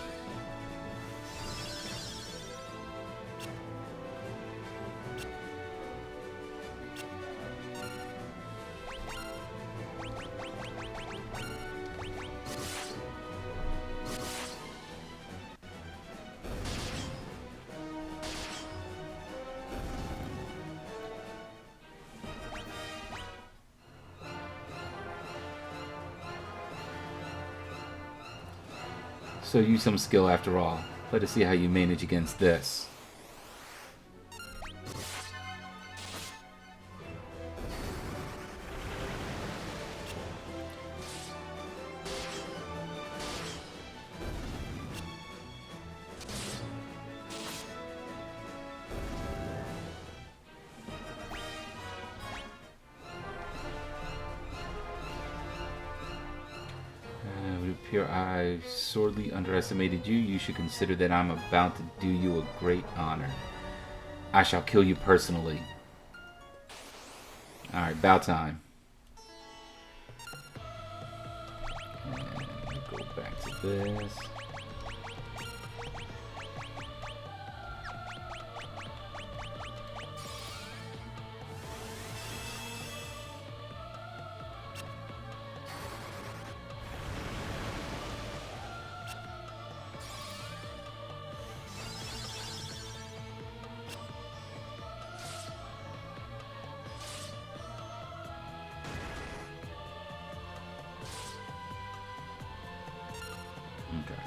[SPEAKER 1] So use some skill after all. Let us see how you manage against this. I sorely underestimated you. You should consider that I'm about to do you a great honor. I shall kill you personally. Alright, bow time. And go back to this. Okay.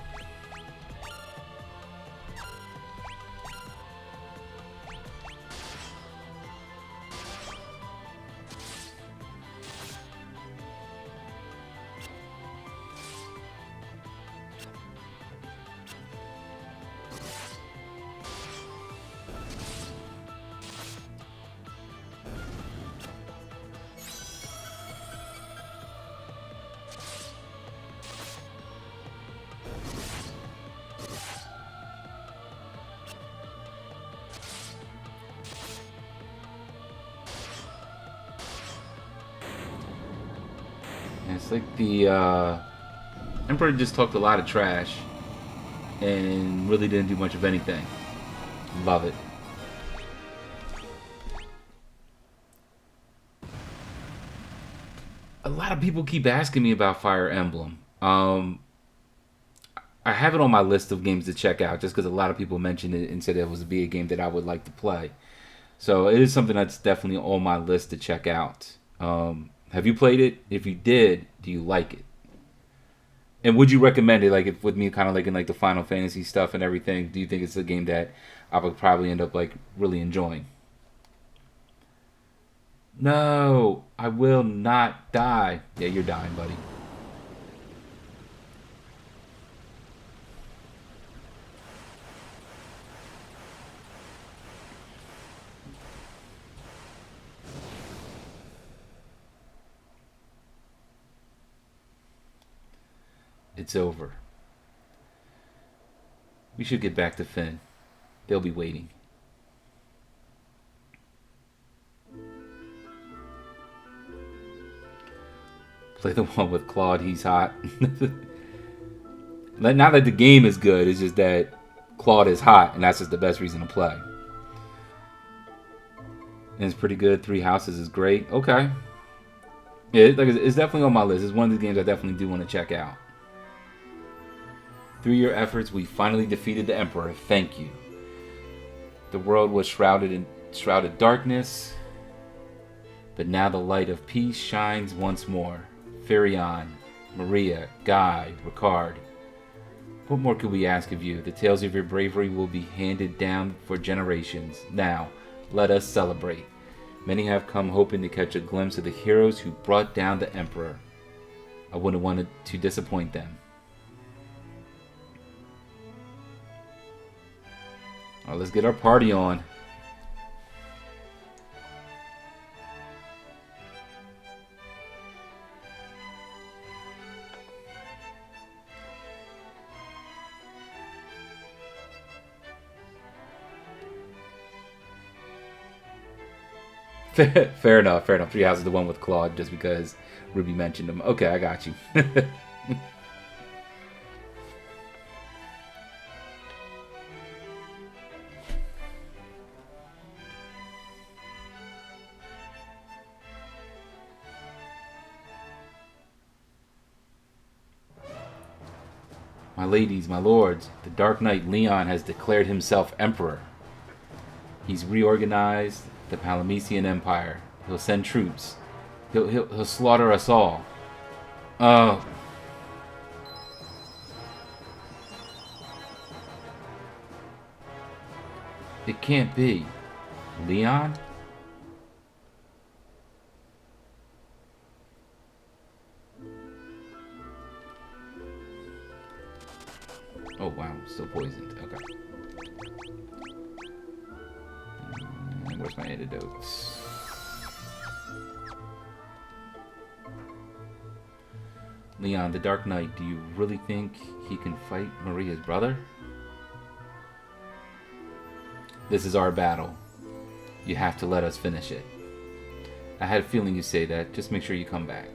[SPEAKER 1] It's like the Emperor just talked a lot of trash and really didn't do much of anything. Love it. A lot of people keep asking me about Fire Emblem. I I have it on my list of games to check out just because a lot of people mentioned it and said it was be a game that I would like to play. So it is something that's definitely on my list to check out. Have you played it? If you did, do you like it? And would you recommend it? Like, if with me kind of like in like the Final Fantasy stuff and everything, do you think it's a game that I would probably end up like really enjoying? No, I will not die. Yeah, you're dying, buddy. It's over. We should get back to Finn. They'll be waiting. Play the one with Claude. He's hot. Not that the game is good. It's just that Claude is hot, and that's just the best reason to play. And it's pretty good. Three Houses is great. Okay. Yeah, it's definitely on my list. It's one of the games I definitely do want to check out. Through your efforts, we finally defeated the Emperor. Thank you. The world was shrouded in darkness, but now the light of peace shines once more. Firion, Maria, Guy, Ricard. What more could we ask of you? The tales of your bravery will be handed down for generations. Now, let us celebrate. Many have come hoping to catch a glimpse of the heroes who brought down the Emperor. I wouldn't want to disappoint them. All right, let's get our party on. Fair enough, fair enough. Treehouse is the one with Claude just because Ruby mentioned him. Okay, I got you. My ladies, my lords, the Dark Knight Leon has declared himself Emperor. He's reorganized the Palamecian Empire. He'll send troops. He'll slaughter us all. Oh. It can't be. Leon? Oh wow, still poisoned. Okay. Where's my antidotes? Leon, the Dark Knight, do you really think he can fight Maria's brother? This is our battle. You have to let us finish it. I had a feeling you'd say that. Just make sure you come back.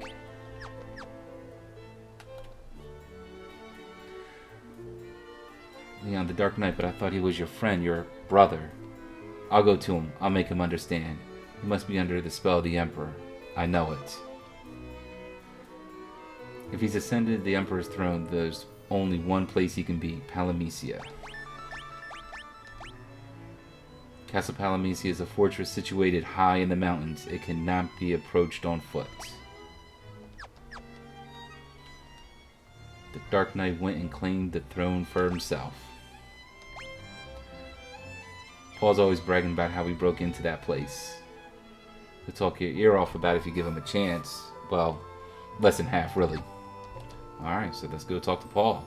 [SPEAKER 1] Leon, the Dark Knight, but I thought he was your friend, your brother. I'll go to him. I'll make him understand. He must be under the spell of the Emperor. I know it. If he's ascended the Emperor's throne, there's only one place he can be, Palamecia. Castle Palamecia is a fortress situated high in the mountains. It cannot be approached on foot. The Dark Knight went and claimed the throne for himself. Paul's always bragging about how he broke into that place. He'll talk your ear off about it if you give him a chance. Well, less than half, really. Alright, so let's go talk to Paul.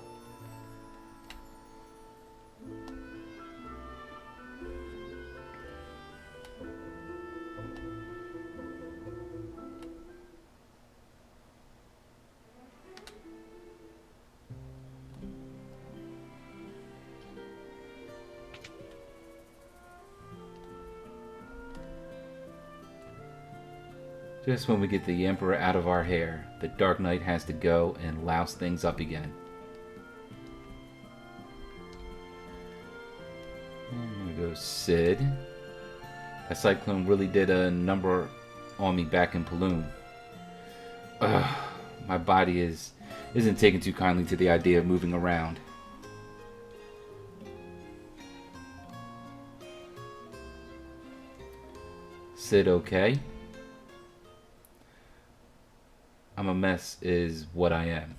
[SPEAKER 1] Just when we get the Emperor out of our hair, the Dark Knight has to go and louse things up again. And there goes Sid. That cyclone really did a number on me back in Paloon. My body isn't taking too kindly to the idea of moving around. Sid, okay. I'm a mess is what I am.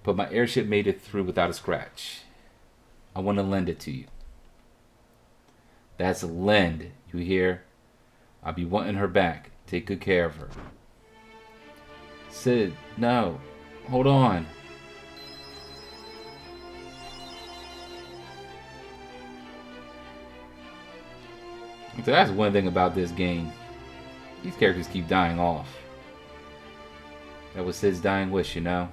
[SPEAKER 1] But my airship made it through without a scratch. I want to lend it to you. That's a lend, you hear? I'll be wanting her back. Take good care of her. Sid, no. Hold on. So that's one thing about this game. These characters keep dying off. That was Sid's dying wish, you know?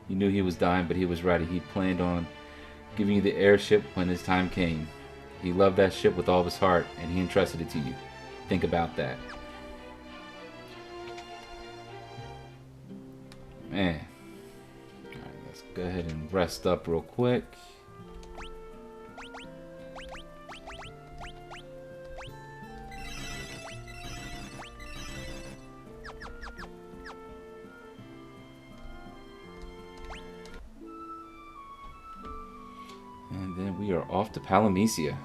[SPEAKER 1] He knew he was dying, but he was ready. He planned on giving you the airship when his time came. He loved that ship with all of his heart, and he entrusted it to you. Think about that. Man. Alright, let's go ahead and rest up real quick. And then we are off to Palamecia.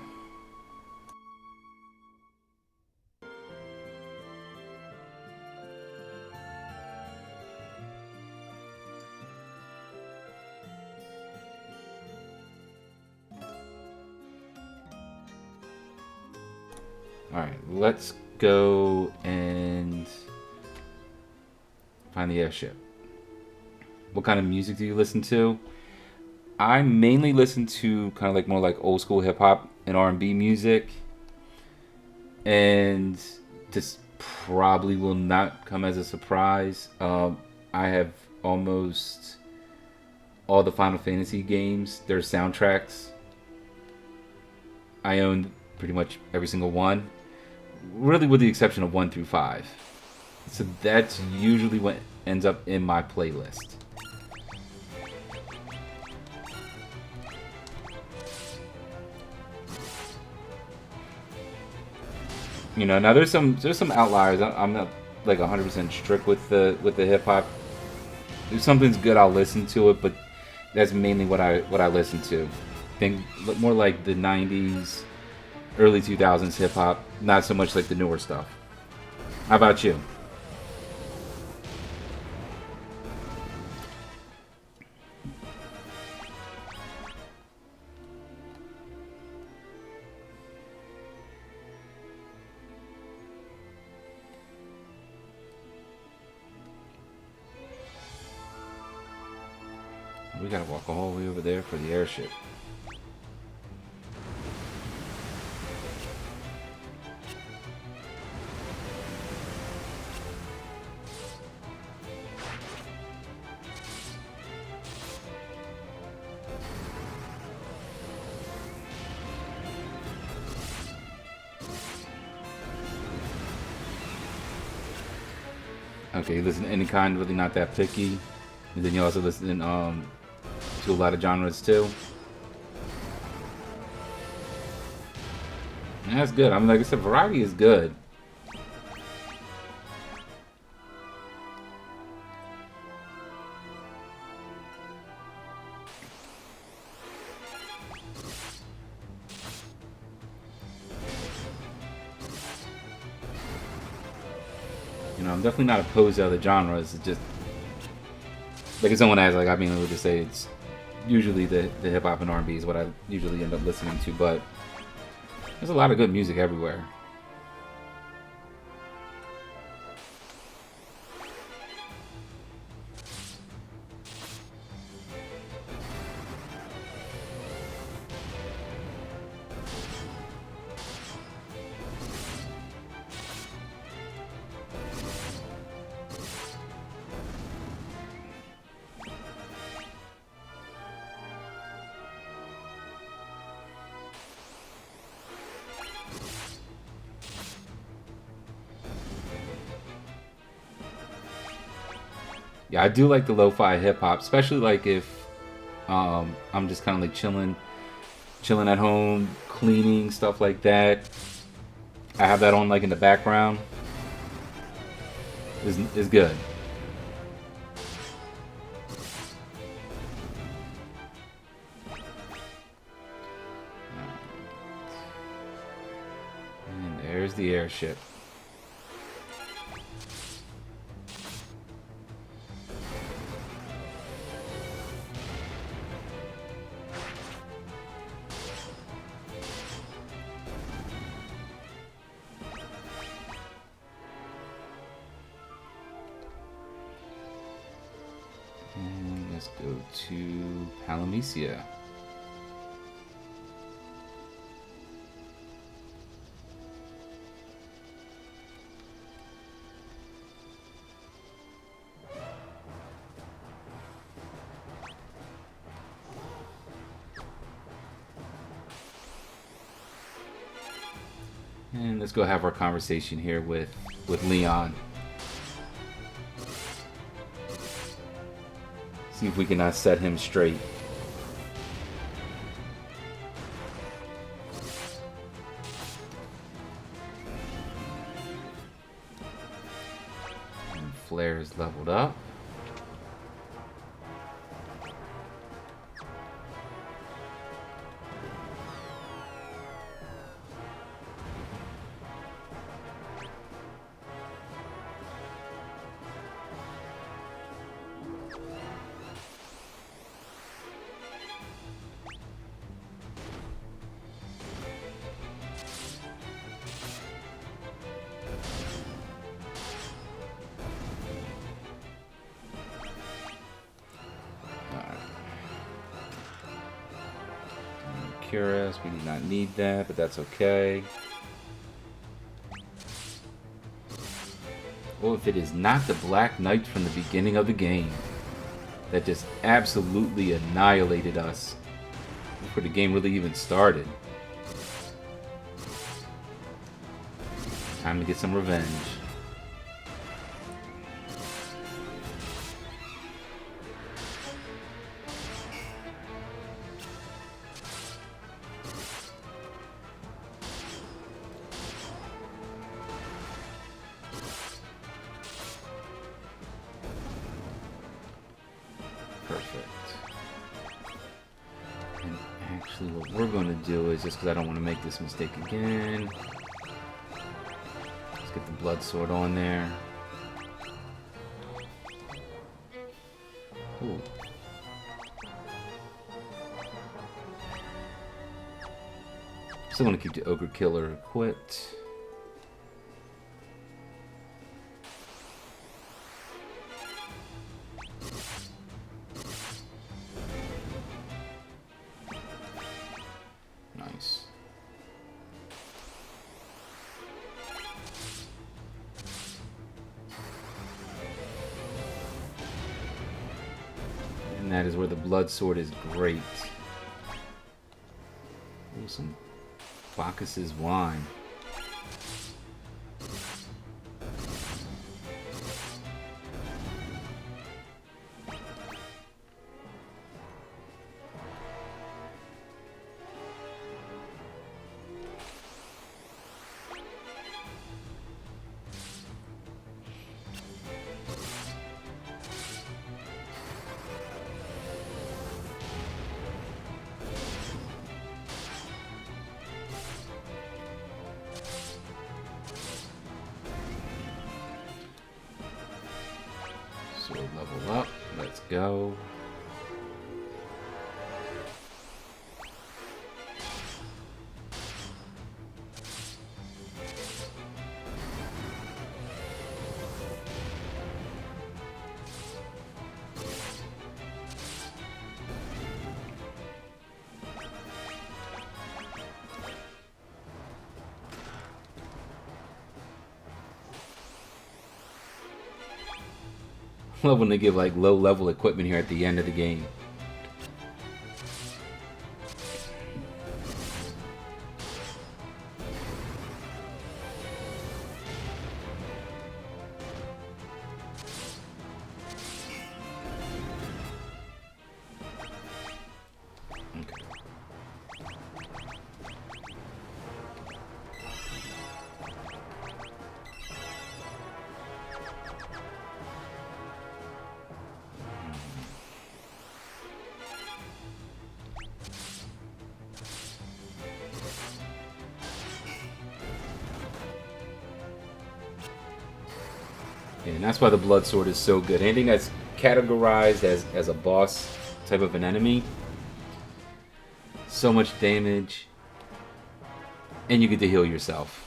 [SPEAKER 1] Alright, let's go and find the airship. What kind of music do you listen to? I mainly listen to kind of like more like old school hip hop and R&B music, and this probably will not come as a surprise. I have almost all the Final Fantasy games, their soundtracks. I own pretty much every single one, really with the exception of 1 through 5. So that's usually what ends up in my playlist. You know, now there's some outliers. I'm not like 100% strict with the hip hop. If something's good, I'll listen to it, but that's mainly what I listen to. Think more like the 90s, early 2000s hip hop, not so much like the newer stuff. How about you? We gotta walk all the way over there for the airship. Okay, you listen to any kind, really not that picky. And then you also listen to a lot of genres too. And that's good. I mean, like I said, variety is good. You know, I'm definitely not opposed to other genres. It's just like if someone asks, like I mean, I would just say it's usually the hip hop and R&B is what I usually end up listening to. But there's a lot of good music everywhere. Yeah, I do like the lo-fi hip hop, especially like if I'm just kind of like chilling at home, cleaning, stuff like that. I have that on like in the background. Is good. there's the airship. And let's go to Palamecia. And let's go have our conversation here with Leon. See if we can set him straight. And Flare is leveled up. Cure us. We do not need that, but that's okay. Well, if it is not the Black Knight from the beginning of the game that just absolutely annihilated us before the game really even started. Time to get some revenge. What we're going to do is, just because I don't want to make this mistake again, let's get the blood sword on there. Ooh. Still want to keep the Ogre Killer equipped. Nice. And that is where the blood sword is great. Ooh, some Bacchus's wine. So level up, let's go. I love when they give like low level equipment here at the end of the game. And that's why the blood sword is so good. Anything that's categorized as a boss type of an enemy, so much damage, and you get to heal yourself.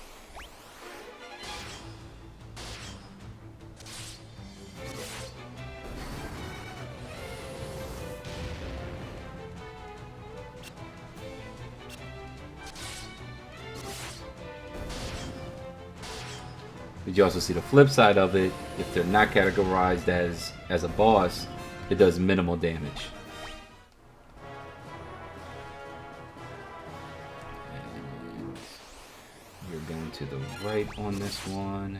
[SPEAKER 1] But you also see the flip side of it. If they're not categorized as a boss, it does minimal damage. And you're going to the right on this one.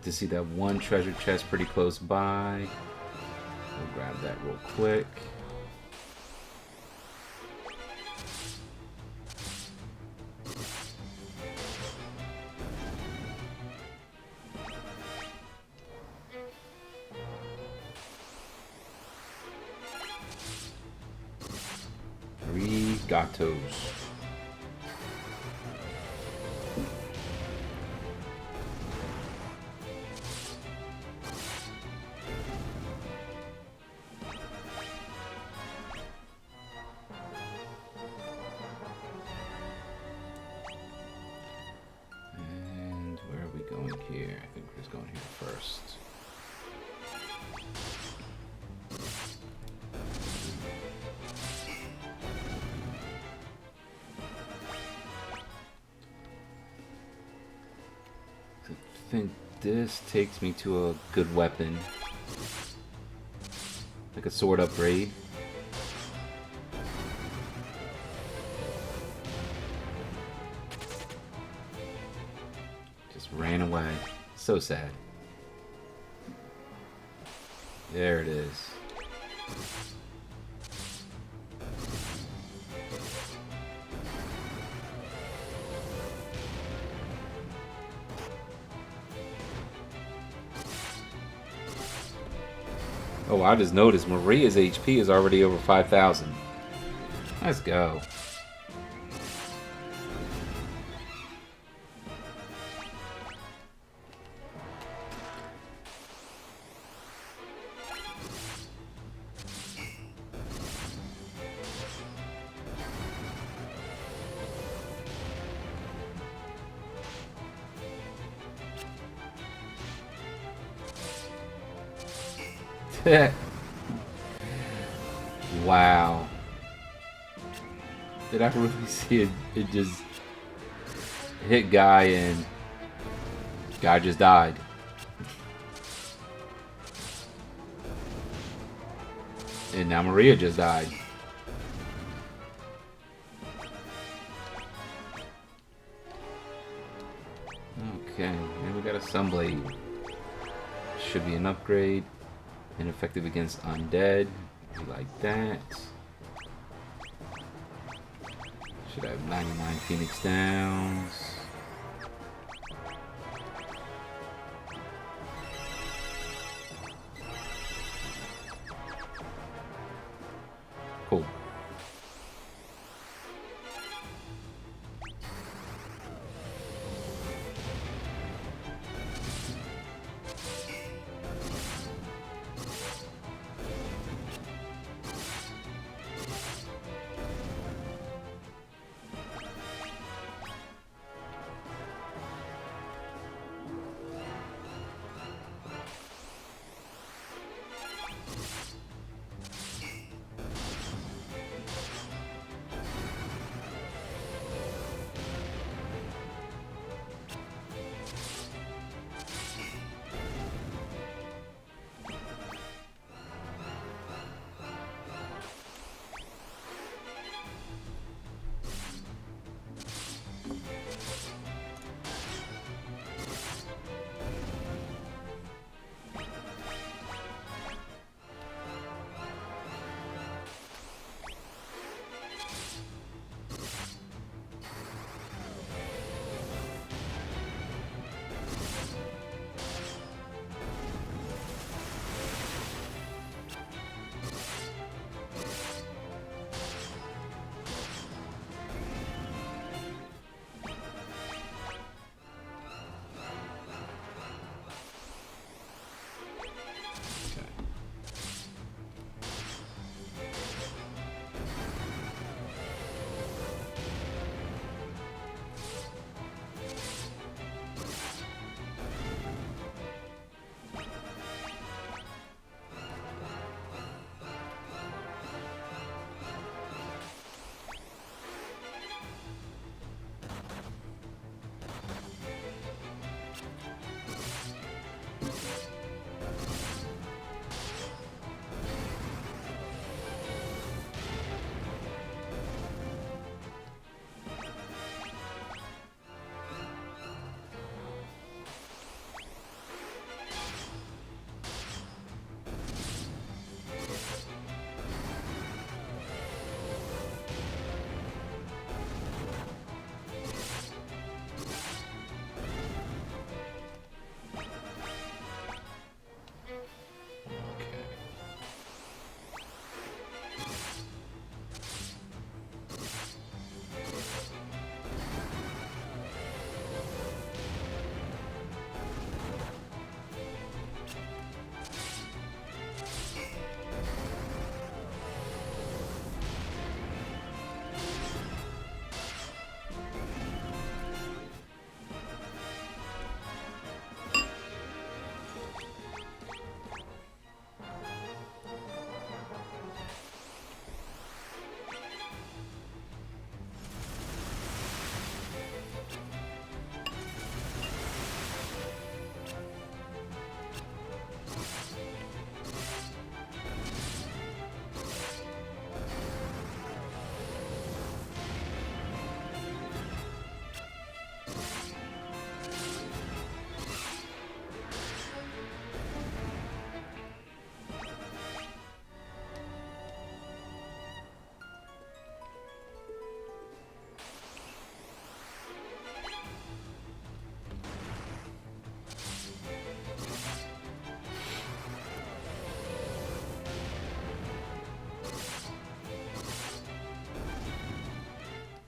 [SPEAKER 1] To see that one treasure chest pretty close by. We'll grab that real quick. Three gatos. Here, I think we're just going here first. I think this takes me to a good weapon, like a sword upgrade. Ran away. So sad. There it is. Oh, I just noticed Maria's HP is already over 5,000. Let's go. Wow. Did I really see it? It just hit guy and guy just died. And now Maria just died. Okay, and we got a Sunblade. Should be an upgrade. Ineffective against undead. We like that. Should have 99 Phoenix Downs. Cool.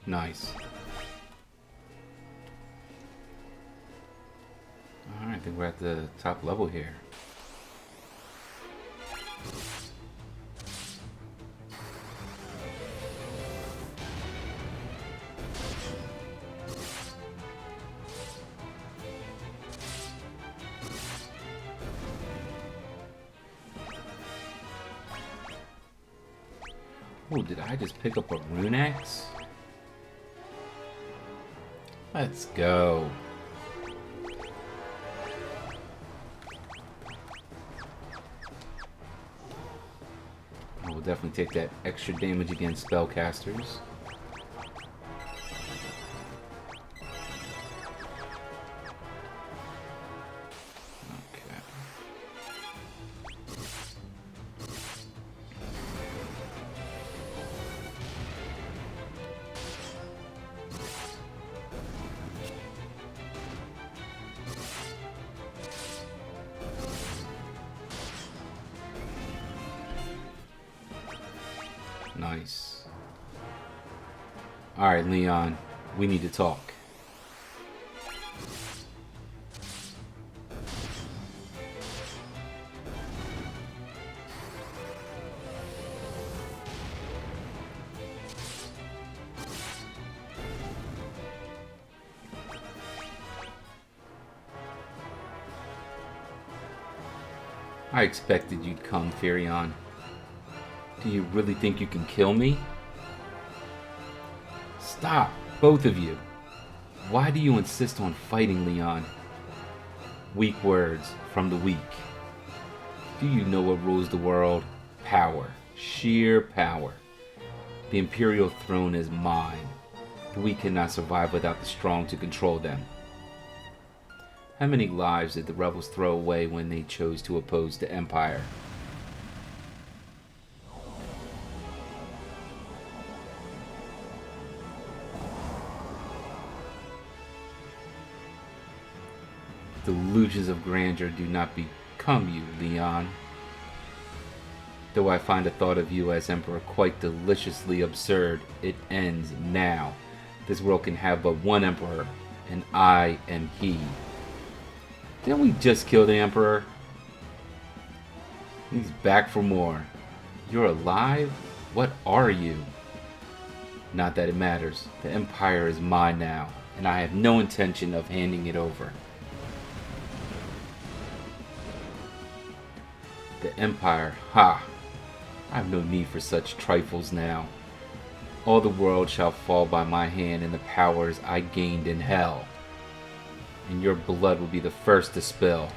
[SPEAKER 1] Nice. Alright, I think we're at the top level here. Oh, did I just pick up a rune axe? Let's go. I will definitely take that extra damage against spellcasters. Okay. Nice. Alright, Leon. We need to talk. I expected you'd come, Furion. Do you really think you can kill me? Stop, both of you. Why do you insist on fighting, Leon? Weak words from the weak. Do you know what rules the world? Power. Sheer power. The Imperial throne is mine. The weak cannot survive without the strong to control them. How many lives did the rebels throw away when they chose to oppose the Empire? Delusions of grandeur do not become you, Leon. Though I find the thought of you as Emperor quite deliciously absurd, it ends now. This world can have but one Emperor, and I am he. Didn't we just kill the Emperor? He's back for more. You're alive? What are you? Not that it matters. The Empire is mine now, and I have no intention of handing it over. The Empire, ha! I have no need for such trifles now. All the world shall fall by my hand and the powers I gained in hell. And your blood will be the first to spill.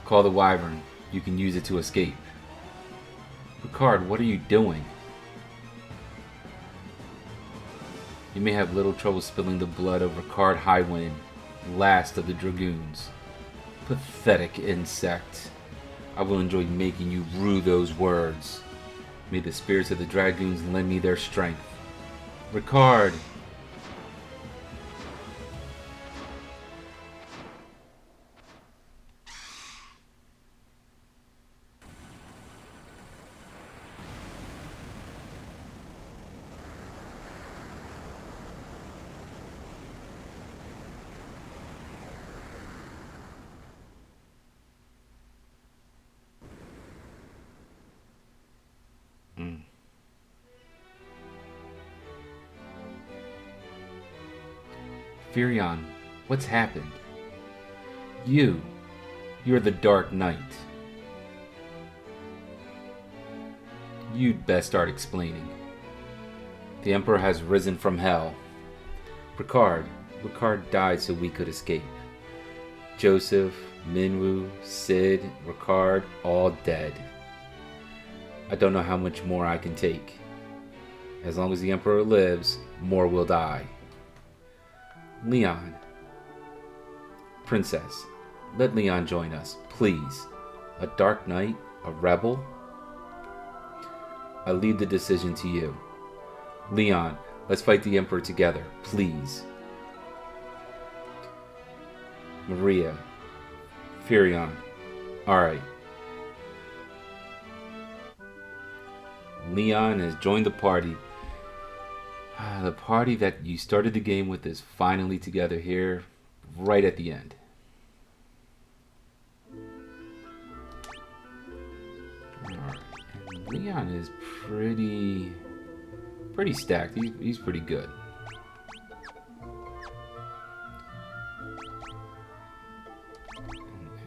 [SPEAKER 1] Call the Wyvern. You can use it to escape. Picard, what are you doing? You may have little trouble spilling the blood of Ricard Highwind, last of the Dragoons. Pathetic insect. I will enjoy making you rue those words. May the spirits of the Dragoons lend me their strength. Ricard! Furion, what's happened? You're the Dark Knight. You'd best start explaining. The Emperor has risen from hell. Ricard died so we could escape. Joseph, Minwu, Sid, Ricard, all dead. I don't know how much more I can take. As long as the Emperor lives, more will die. Leon. Princess, let Leon join us, please. A Dark Knight? A rebel? I leave the decision to you. Leon, let's fight the Emperor together, please. Maria. Furion. Alright. Leon has joined the party. The party that you started the game with is finally together here, right at the end. Alright. Leon is pretty stacked. He's pretty good.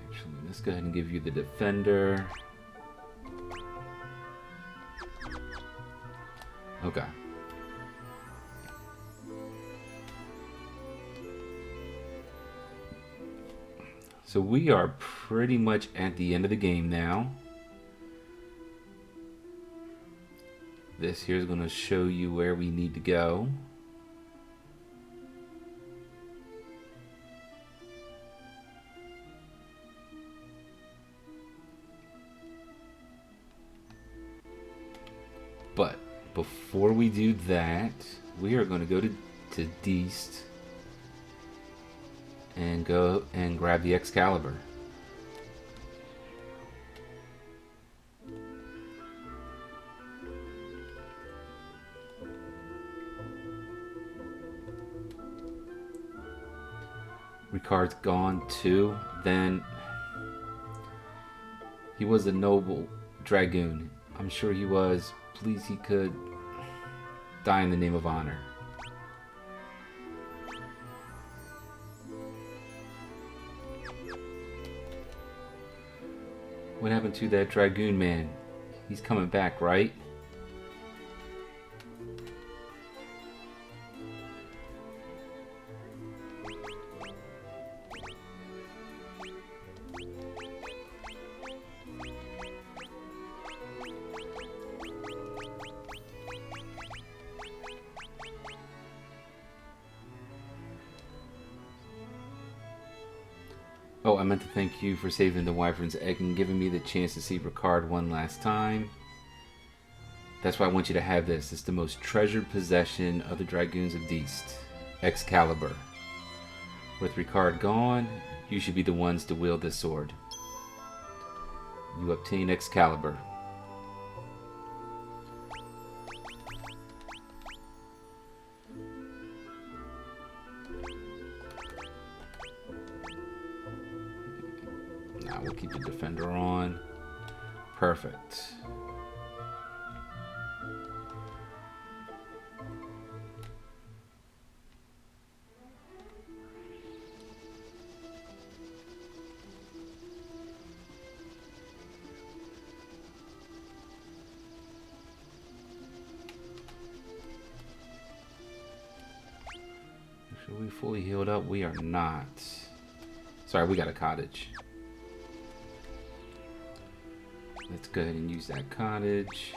[SPEAKER 1] Actually, let's go ahead and give you the Defender. Okay. So we are pretty much at the end of the game now. This here is going to show you where we need to go. But before we do that, we are going to go to Deist and go and grab the Excalibur. Ricard's gone too. Then he was a noble dragoon. I'm sure he was. Please, he could die in the name of honor. What happened to that dragoon man? He's coming back, right? Oh, I meant to thank you for saving the Wyvern's egg and giving me the chance to see Ricard one last time. That's why I want you to have this. It's the most treasured possession of the Dragoons of the East. Excalibur. With Ricard gone, you should be the ones to wield this sword. You obtain Excalibur. Now we'll keep the defender on. Perfect. Are we fully healed up? We are not. Sorry, we got a cottage. Let's go ahead and use that cottage.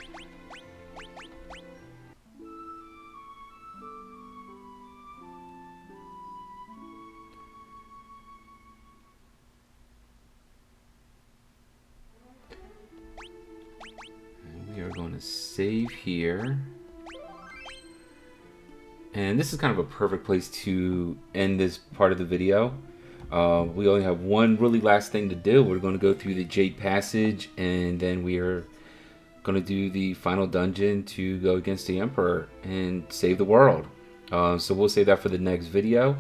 [SPEAKER 1] And we are going to save here. And this is kind of a perfect place to end this part of the video. We only have one really last thing to do. We're going to go through the Jade Passage, and then we are going to do the final dungeon to go against the Emperor and save the world. So we'll save that for the next video.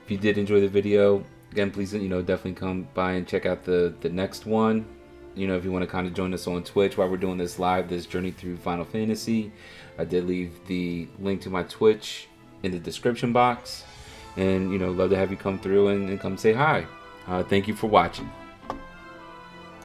[SPEAKER 1] If you did enjoy the video, again, please, definitely come by and check out the next one. If you want to kind of join us on Twitch while we're doing this live, this journey through Final Fantasy, I did leave the link to my Twitch in the description box. And, love to have you come through and come say hi. Thank you for watching.